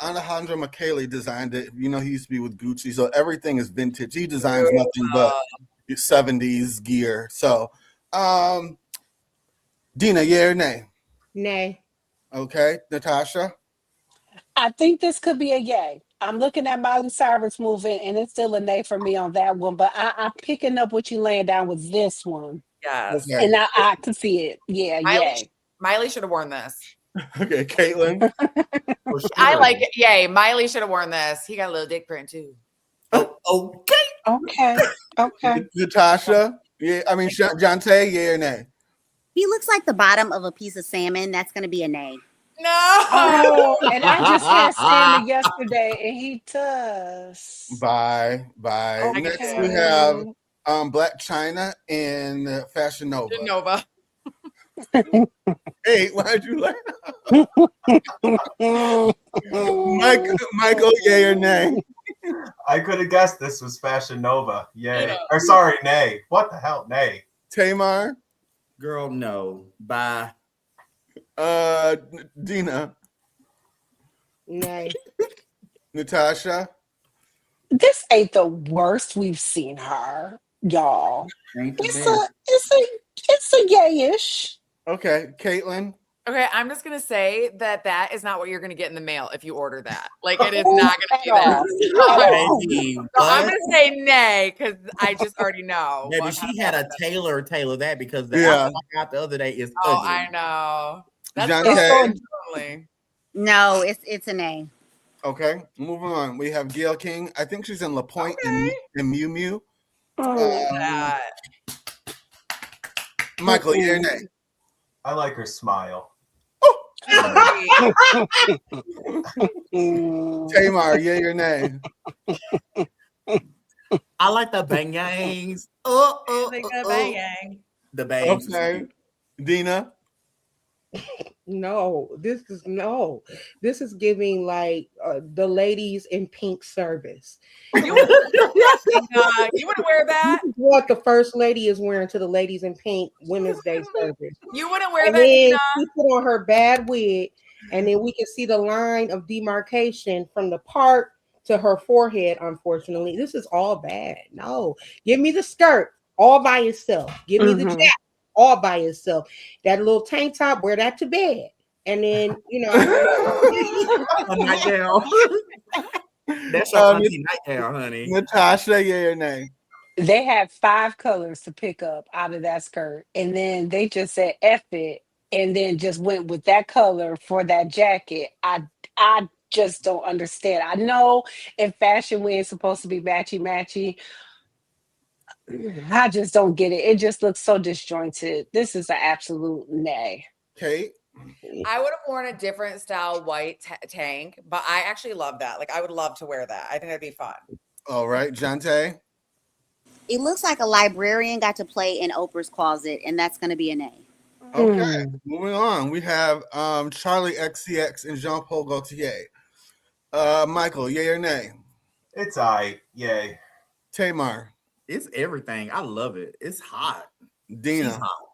Alejandro Michele designed it. You know, he used to be with Gucci, so everything is vintage. He designs nothing but 70s gear. So, Dina, yay or nay? Nay. Okay, Natasha. I think this could be a yay. I'm looking at Miley Cyrus moving, and it's still a nay for me on that one. But I'm picking up what you laying down with this one. Yes. And I can see it. Yeah, yay. Miley should have worn this. Okay, Caitlin. I like it. Yay. Miley should have worn this. He got a little dick print too. Okay. Natasha. Yeah, I mean Jonte, yay or nay? He looks like the bottom of a piece of salmon. That's going to be a nay. No. Oh, and I just had salmon yesterday, and he does. Bye. Okay. Next we have Black China and Fashion Nova. Hey, why'd you laugh? Michael, yay or nay? I could have guessed this was Fashion Nova. Yay. Or sorry, nay. What the hell? Nay. Tamar? Girl, no. Bye. Dina? Nay. Natasha? This ain't the worst we've seen her, y'all. It's a yayish. Okay, Caitlin? Okay, I'm just gonna say that is not what you're gonna get in the mail if you order that. Like, it is not gonna be that. So I'm gonna say nay because I just already know. Maybe she had a tailor that because the Yeah. outfit I got the other day is Oh, ugly. I know. That's Jonte? totally. No, it's a nay. Okay, moving on. We have Gail King. I think she's in La Pointe and Miu Miu. Michael, yay or nay? I like her smile. Tamar, yay or nay? I like the bangs. The bangs. Okay. Dina? No, this is giving like the ladies in pink service. You wouldn't wear that. This is what the first lady is wearing to the ladies in pink Women's Day service. You wouldn't wear And that, then Dina. she put on her bad wig, and then we can see the line of demarcation from the part to her forehead. Unfortunately, this is all bad. No, give me the skirt all by itself. Give me the jacket all by itself. That little tank top, wear that to bed, and then A nightgown. That's your auntie nightgown, honey. Natasha, yay or nay? They had 5 colors to pick up out of that skirt, and then they just said F it, and then just went with that color for that jacket. I just don't understand. I know in fashion we ain't supposed to be matchy. I just don't get it. It just looks so disjointed. This is an absolute nay. Kate? I would have worn a different style white tank, but I actually love that. Like, I would love to wear that. I think that'd be fun. All right, Jonte? It looks like a librarian got to play in Oprah's closet, and that's going to be a nay. Okay, moving on. We have Charlie XCX and Jean-Paul Gaultier. Michael, yay or nay? It's aight. Yay. Tamar? It's everything. I love it. It's hot. Dina? She's hot.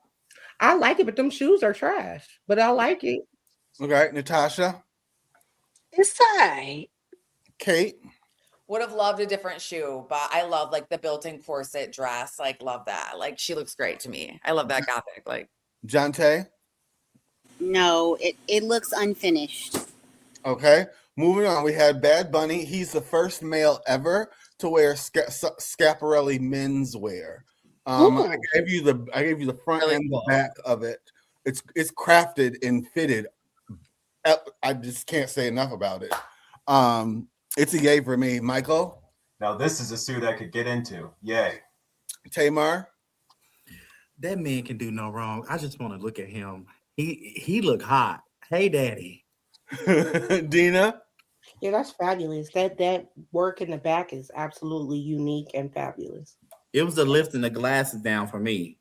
I like it, but them shoes are trash. But I like it. Okay, Natasha? It's aight. Kate? Would have loved a different shoe, but I love like the built-in corset dress. Like, love that. Like, she looks great to me. I love that gothic. Like, Jonte? No, it looks unfinished. Okay. Moving on, we had Bad Bunny. He's the first male ever to wear Schiaparelli menswear. I gave you the front Really and cool. the back of it. It's crafted and fitted. I just can't say enough about it. It's a yay for me. Michael? Now this is a suit I could get into. Yay. Tamar? That man can do no wrong. I just want to look at him. He look hot. Hey, daddy. Dina? Yeah, that's fabulous. That work in the back is absolutely unique and fabulous. It was the lifting the glasses down for me.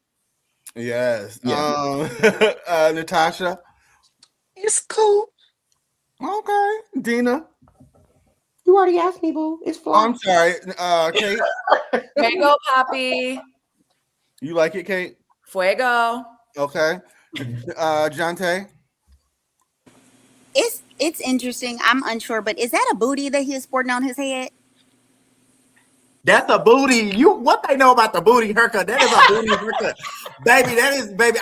Yes. Yeah. Natasha? It's cool. Okay. Dina? You already asked me, boo. It's Oh, fly. I'm sorry. Kate? Mango Poppy. You like it, Kate? Fuego. Okay. Jonte? It's interesting. I'm unsure, but is that a booty that he is sporting on his head? That's a booty. What they know about the booty haircut? That is a booty haircut. Baby.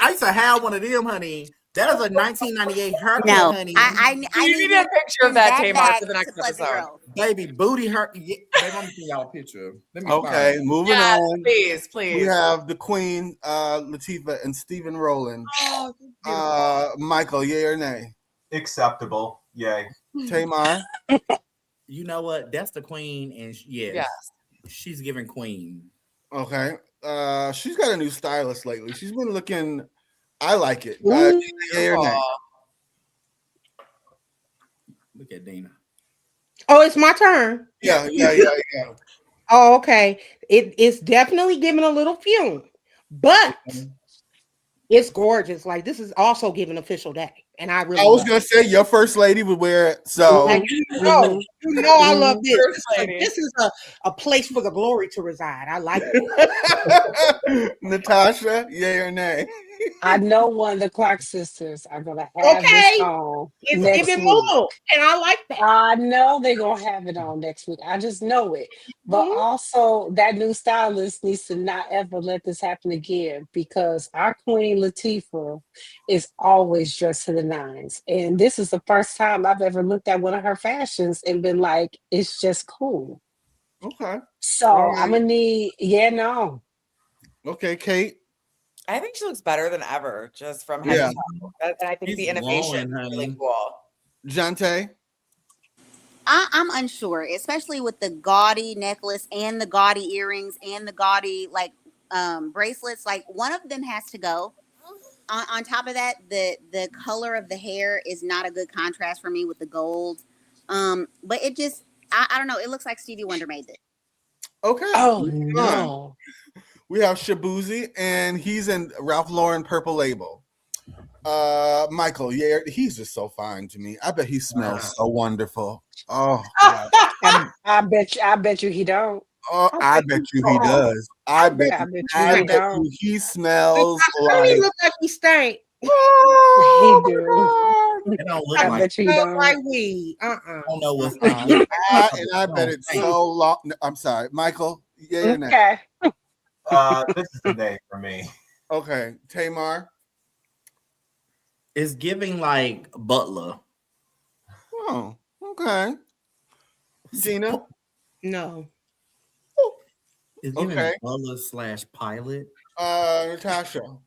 I used to have one of them, honey. That is a 1998 haircut, No, honey. I You need a picture of that, Tamar, for the next episode. Baby, booty haircut. Yeah, baby, let me see y'all a picture. Let me Okay, find it. moving Yes, on. please. We have the Queen, Latifah, and Stephen Rowland. Oh, Michael, yay or nay? Acceptable. Yay. Tamar? You know what? That's the queen, and yes. She's giving queen. Okay. She's got a new stylist lately. She's been looking. I like it. Yay or nay? Look at Dina. Oh, it's my turn. Yeah. Oh, okay. It's definitely giving a little fume, but it's gorgeous. Like, this is also giving official day, and I really. I was love gonna it. say your first lady would wear it. So Like, you know I love this. This is a place for the glory to reside. I like it. Natasha, yay or nay? I know one of the Clark sisters are gonna have this on It's next giving week. Lulu, and I like that. I know they're gonna have it on next week. I just know it. But also that new stylist needs to not ever let this happen again, because our Queen Latifah is always dressed to the nines. And this is the first time I've ever looked at one of her fashions and been like, it's just cool. Okay. So All right. I'm gonna need, Okay, Kate. I think she looks better than ever, just from Yeah. head to toe. And I think She's the innovation glowing, is really honey. cool. Jonte? I'm unsure, especially with the gaudy necklace and the gaudy earrings and the gaudy bracelets. Like, one of them has to go. On top of that, the color of the hair is not a good contrast for me with the gold. But it just, I don't know. It looks like Stevie Wonder made it. Okay. Oh moving no. on. We have Shabuzi, and he's in Ralph Lauren Purple Label. Michael, yeah, he's just so fine to me. I bet he smells so wonderful. Oh, God. I bet you he don't. Oh, I bet you he does. I bet you he smells How like. he look like he stank? He do. It don't look I like. bet you he don't. Like weed. I don't know what's on. And I bet it's so long. I'm sorry, Michael. Yeah, Okay. This is the day for me. Okay, Tamar. It's giving like Butler. Oh, okay. Gina. No. It's giving Okay. Butler / Pilot. Natasha.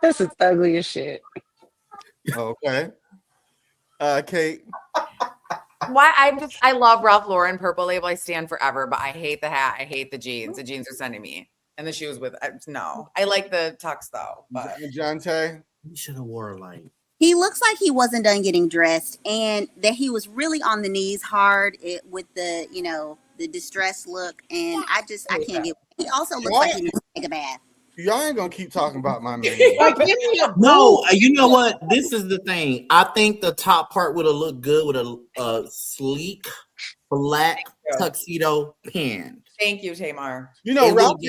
This is ugly as shit. Okay. Kate. Why I love Ralph Lauren Purple Label. I stand forever, but I hate the hat. I hate the jeans. The jeans are sending me, and the shoes with no. I like the tux though. But Jonte. You should have wore like. He looks like he wasn't done getting dressed, and that he was really on the knees hard with the the distressed look. And I can't get. He also looks like he needs to take a bath. Y'all ain't gonna keep talking about my man. No, you know what? This is the thing. I think the top part would have looked good with a sleek black tuxedo pant. Thank you, Tamar. You know, Ralph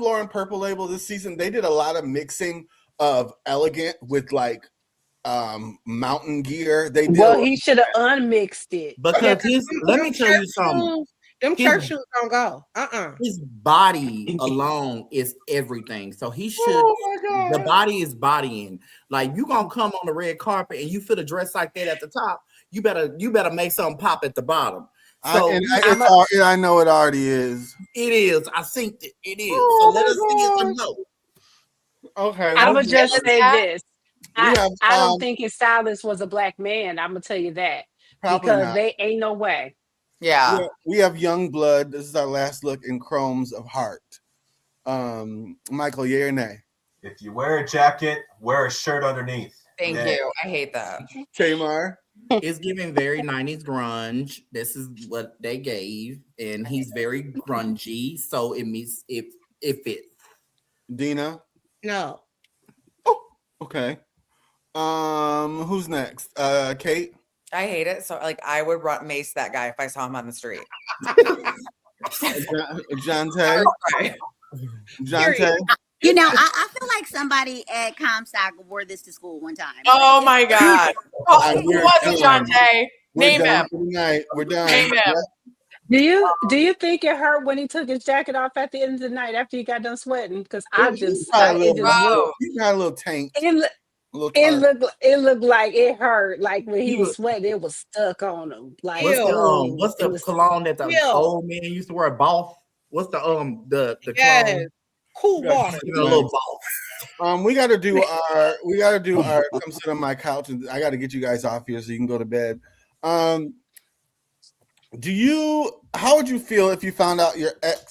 Lauren Purple Label this season, they did a lot of mixing of elegant with like mountain gear. They did. Well, he should have unmixed it. Because let me tell you something. Them church shoes don't go. His body alone is everything. So he should. Oh my The God. body is bodying. Like you gonna come on the red carpet and you feel a dress like that at the top. You better make something pop at the bottom. So I know it already is. It is. I think it is. So let us see it's a no. Okay. I would just say this. I have, don't think his stylist was a black man. I'm gonna tell you that. Probably Because not. they ain't no way. Yeah. We have young blood. This is our last look in Chromes of Heart. Michael, yay or nay? If you wear a jacket, wear a shirt underneath. Thank Nay. you. I hate that. Tamar? It's giving very 90s grunge. This is what they gave, and he's very grungy, so it means it fits. Dina? No. Okay. Who's next? Kate? I hate it. So like I would mace that guy if I saw him on the street. John Tay? John Tay? You know, I feel like somebody at Comstock wore this to school one time. Oh my God. Oh, who was it, John Tay? Name him. We're done. Name him. Do you think it hurt when he took his jacket off at the end of the night after he got done sweating? Because He's got a little tank. It looked like it hurt. Like when he was sweating, it was stuck on him. Like what's the cologne that the old man used to wear? Boss. What's the cologne? Cool water. A little boss. We gotta do our come sit on my couch, and I gotta get you guys off here so you can go to bed. How would you feel if you found out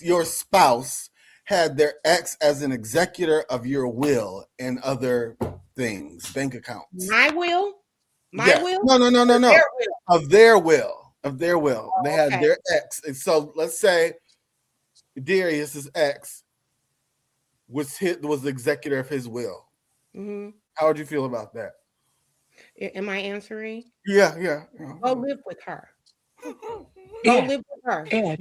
your spouse had their ex as an executor of your will and other things, bank accounts? My will? Will? No. Their will. Of their will. They had their ex. And so let's say Darius's ex was the executor of his will. Mm-hmm. How would you feel about that? Am I answering? Yeah. Go live with her. Yeah. Go live with her. Yeah,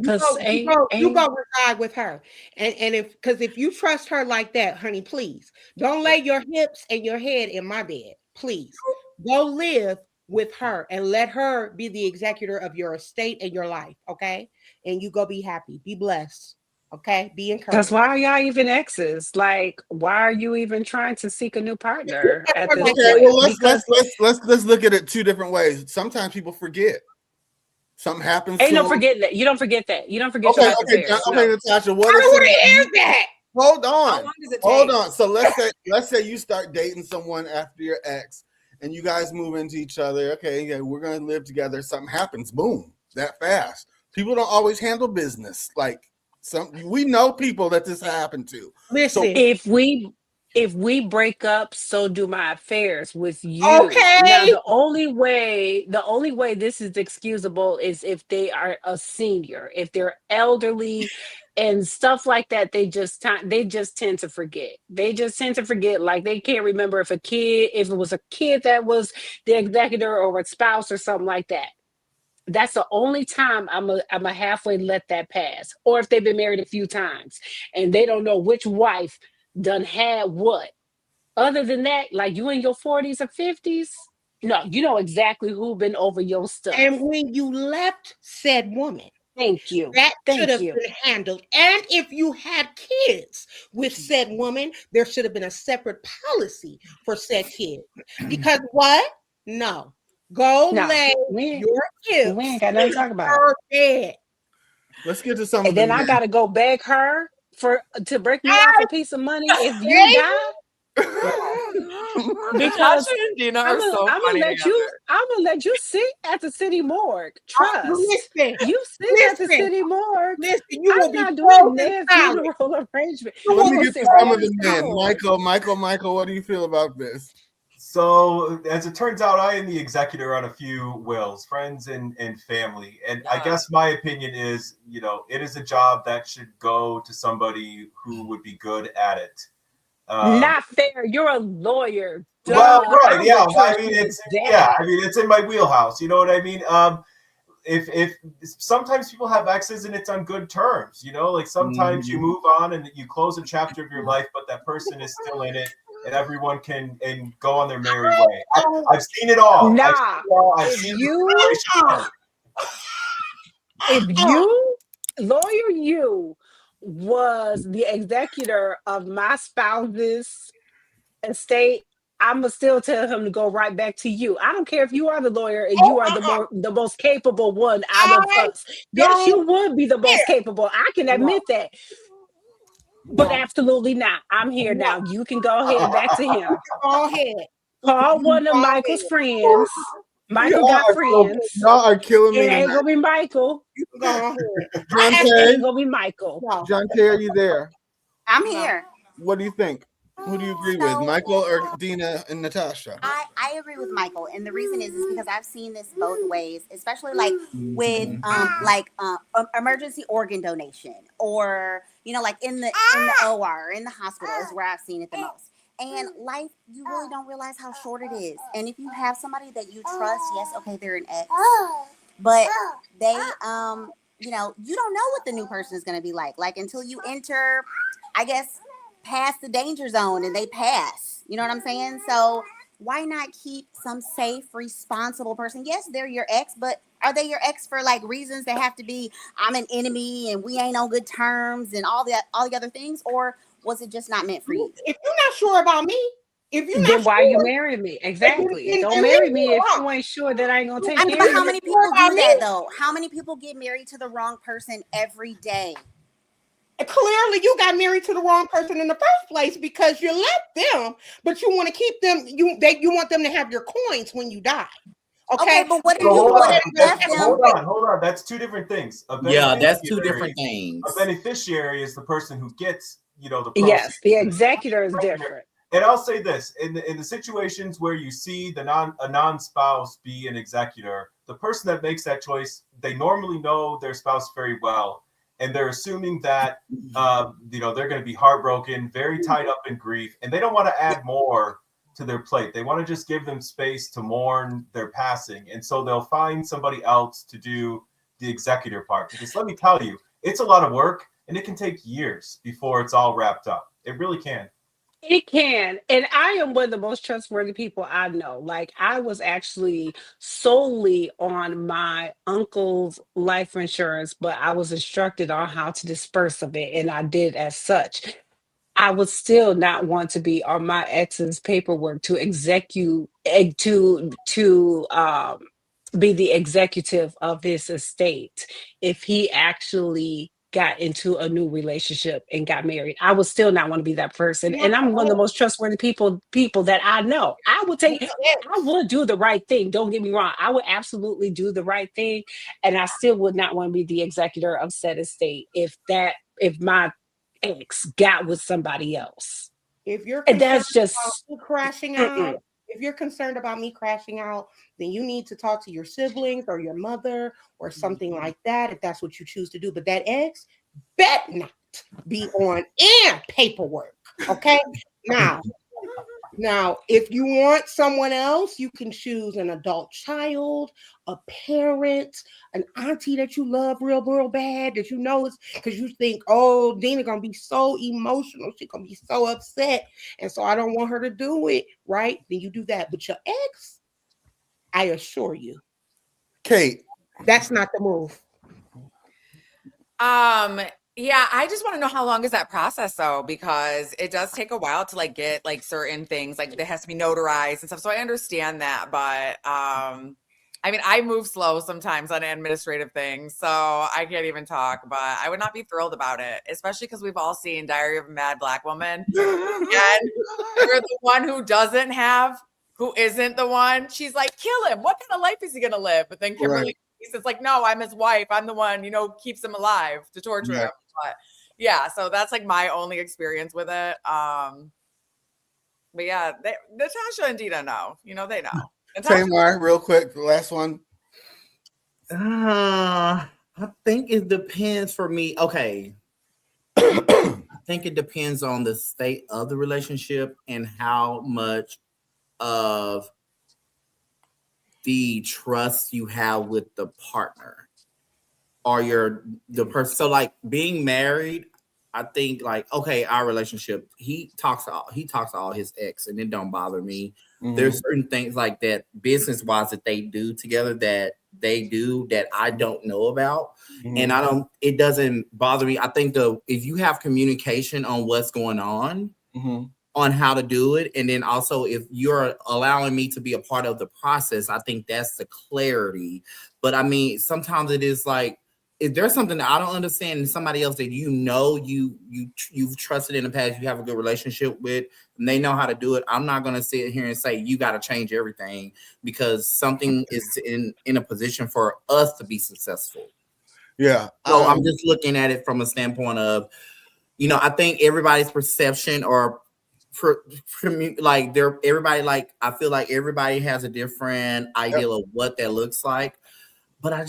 you go reside with her. And if you trust her like that, honey, please don't lay your hips and your head in my bed. Please go live with her and let her be the executor of your estate and your life. Okay. And you go be happy, be blessed. Okay. Be encouraged. Because why are y'all even exes? Like, why are you even trying to seek a new partner at this point? Well, let's look at it two different ways. Sometimes people forget. Something happens. Ain't no forgetting that. You don't forget that. You don't forget your affairs. Natasha. What is that? Hold on. How long does it take? Hold on. So let's say you start dating someone after your ex, and you guys move into each other. Okay, yeah, we're gonna live together. Something happens. Boom, that fast. People don't always handle business like. We know people that this happened to. Listen, so if we break up, so do my affairs with you. Okay. Now the only way this is excusable is if they are a senior, if they're elderly and stuff like that. They just tend to forget. Like they can't remember if it was a kid that was the executor or a spouse or something like that. That's the only time I'm a halfway let that pass. Or if they've been married a few times and they don't know which wife done had what. Other than that, like you in your 40s or 50s, no, you know exactly who been over your stuff. And when you left said woman, thank you. That should have been handled. And if you had kids with said woman, there should have been a separate policy for said kid. Because what? No. Lay your kids. We ain't got nothing to talk about. Bed. Let's get to some. And then I gotta go beg her to break me off a piece of money if you die. Because I'm gonna let you sit at the city morgue. Trust. Listen, you sit at the city morgue. Listen, you I'm will not be doing their funeral arrangement. Let me get to some of the men. Michael, what do you feel about this? So, as it turns out, I am the executor on a few wills, friends and family. And I guess my opinion is, it is a job that should go to somebody who would be good at it. Not fair. You're a lawyer. Well, right. Yeah. It's in my wheelhouse. You know what I mean? If sometimes people have exes and it's on good terms, like sometimes you move on and you close a chapter of your life, but that person is still in it. And everyone can go on their merry way. I've seen it all. If Lawyer you was the executor of my spouse's estate, I'ma still tell him to go right back to you. I don't care if you are the lawyer and you are the most capable one out of I us. Yes, you don't would be the most care. capable. I can admit that. But absolutely not. I'm here now. You can go ahead back to him. Go ahead. Call one of Michael's friends. Michael got friends. Y'all are killing me It ain't tonight. gonna be Michael. Go ahead. John It Kay, ain't gonna be Michael. John Kay, are you there? I'm here. What do you think? Who do you agree with, Michael or Dina and Natasha? I agree with Michael, and the reason is because I've seen this both ways, especially like with emergency organ donation, or like in the OR, in the hospital is where I've seen it the most. And life, you really don't realize how short it is. And if you have somebody that you trust, yes, okay, they're an ex, but they you don't know what the new person is going to be like until you enter, I guess, past the danger zone and they pass. You know what I'm saying? So why not keep some safe, responsible person? Yes, they're your ex, but are they your ex for reasons that have to be, I'm an enemy and we ain't on good terms and all the other things? Or was it just not meant for you? If you're not sure about me, then why you marry me? Exactly. Don't marry me if you ain't sure that I ain't gonna take care of you. But how many people do that though? How many people get married to the wrong person every day? Clearly, you got married to the wrong person in the first place because you left them, but you want to keep them. You want them to have your coins when you die. Okay, but what if So you hold would on. have left them? Hold on. That's two different things. Yeah, that's two different things. A beneficiary is the person who gets, the proceeds. Yes, the executor is different. And I'll say this: in the situations where you see a non-spouse be an executor, the person that makes that choice, they normally know their spouse very well, and they're assuming that they're going to be heartbroken, very tied up in grief, and they don't want to add more to their plate. They want to just give them space to mourn their passing, and so they'll find somebody else to do the executor part. Because let me tell you, it's a lot of work, and it can take years before it's all wrapped up. It really can. It can. And I am one of the most trustworthy people I know. I was actually solely on my uncle's life insurance, but I was instructed on how to disperse of it, and I did as such. I would still not want to be on my ex's paperwork to be the executive of his estate if he actually got into a new relationship and got married. I would still not want to be that person. And I'm one of the most trustworthy people that I know. I would do the right thing. Don't get me wrong. I would absolutely do the right thing. And I still would not want to be the executor of said estate if my ex got with somebody else. If you're and that's just about me crashing out, if you're concerned about me crashing out, then you need to talk to your siblings or your mother or something like that, if that's what you choose to do. But that ex bet not be on and paperwork. Okay. Now, if you want someone else, you can choose an adult child, a parent, an auntie that you love real, real bad, that you know is because you think, oh, Dina gonna be so emotional, she's gonna be so upset, and so I don't want her to do it, right? Then you do that. But your ex, I assure you, Kate, that's not the move. Yeah, I just want to know how long is that process though, because it does take a while to get certain things, it has to be notarized and stuff. So I understand that, but I move slow sometimes on administrative things, so I can't even talk, but I would not be thrilled about it, especially because we've all seen Diary of a Mad Black Woman. And you're the one who isn't the one. She's like, kill him. What kind of life is he going to live? But then Kimberly, it's like, no, I'm his wife. I'm the one, keeps him alive to torture him. But yeah, so that's my only experience with it. But yeah, Natasha and Dina know, they know. Tamar, real quick, the last one. I think it depends for me. Okay. I think it depends on the state of the relationship and how much of the trust you have with the partner or the person. So being married, I think okay, our relationship, he talks to all his ex and it don't bother me. Mm-hmm. There's certain things like that business wise that they do together that they do that I don't know about. Mhm. And it doesn't bother me. I think if you have communication on what's going on, Mhm. on how to do it, and then also if you're allowing me to be a part of the process, I think that's the clarity. But I mean, sometimes it is like, if there's something that I don't understand in somebody else that you've trusted in the past, you have a good relationship with, and they know how to do it, I'm not gonna sit here and say you got to change everything because something is in a position for us to be successful. Yeah. So I'm just looking at it from a standpoint of, I think everybody's perception or like everybody, like I feel like everybody has a different ideal of what that looks like. But I'm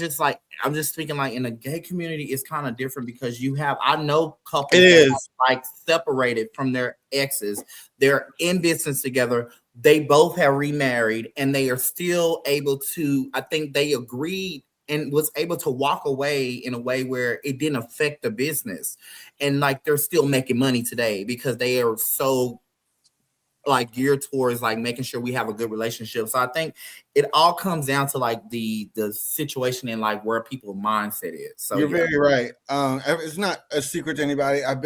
just speaking like in the gay community, it's kind of different because I know couples that have like separated from their exes. They're in business together. They both have remarried and they are still able to, I think they agreed and was able to walk away in a way where it didn't affect the business. And like, they're still making money today because they are so like geared towards like making sure we have a good relationship. So I think it all comes down to like the situation and like where people's mindset is. So you're very right. It's not a secret to anybody. I've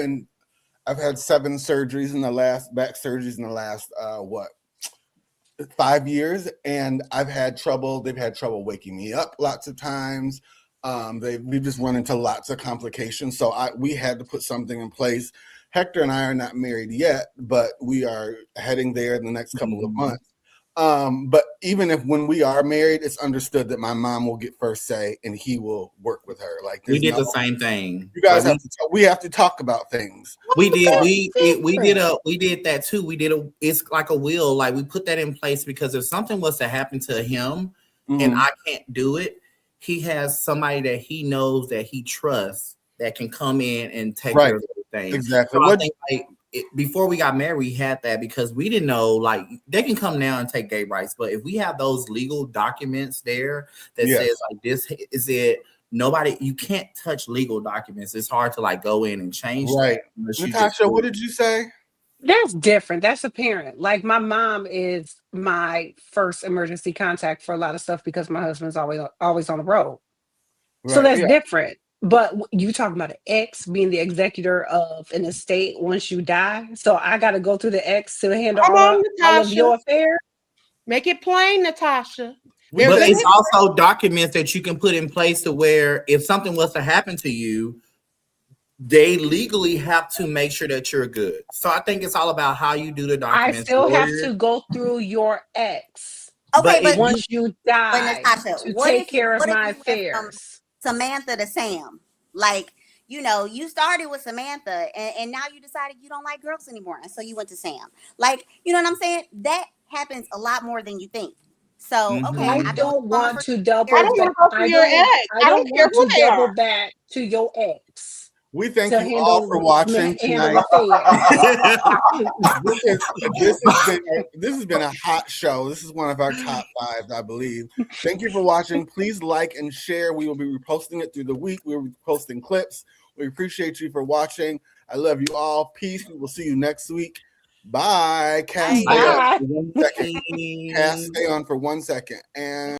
had 7 surgeries back surgeries in the last 5 years, and they've had trouble waking me up lots of times. We just run into lots of complications. So we had to put something in place. Hector and I are not married yet, but we are heading there in the next couple of months. But even when we are married, it's understood that my mom will get first say and he will work with her. Like we did the same thing. You guys we have to talk about things. We did that too. It's like a will. Like we put that in place because if something was to happen to him and I can't do it, he has somebody that he knows that he trusts that can come in and take care of everything. Exactly. So I think like before we got married, we had that because we didn't know, like they can come now and take gay rights, but if we have those legal documents there that says like this is it, you can't touch legal documents. It's hard to like go in and change. Right. Natasha, what did you say? That's different. That's a parent. Like my mom is my first emergency contact for a lot of stuff because my husband's always on the road. So that's different. But you talking about an ex being the executor of an estate once you die. So I got to go through the ex to handle all of your affairs. Make it plain, Natasha. But it's also documents that you can put in place to where if something was to happen to you, they legally have to make sure that you're good. So I think it's all about how you do the documents. I still have to go through your ex. Okay, but once you die, Natasha, to take care of my affairs. Samantha to Sam, like you started with Samantha, and now you decided you don't like girls anymore, and so you went to Sam. Like, you know what I'm saying? That happens a lot more than you think. So okay, I don't want to double. I don't want to go for your ex. I don't care who they are. Double back to your ex. We thank you all for watching tonight. This has been a hot show. This is one of our top 5, I believe. Thank you for watching. Please like and share. We will be reposting it through the week. We will be posting clips. We appreciate you for watching. I love you all. Peace. We will see you next week. Bye. Cass, stay on for 1 second. Cass, stay on for 1 second. And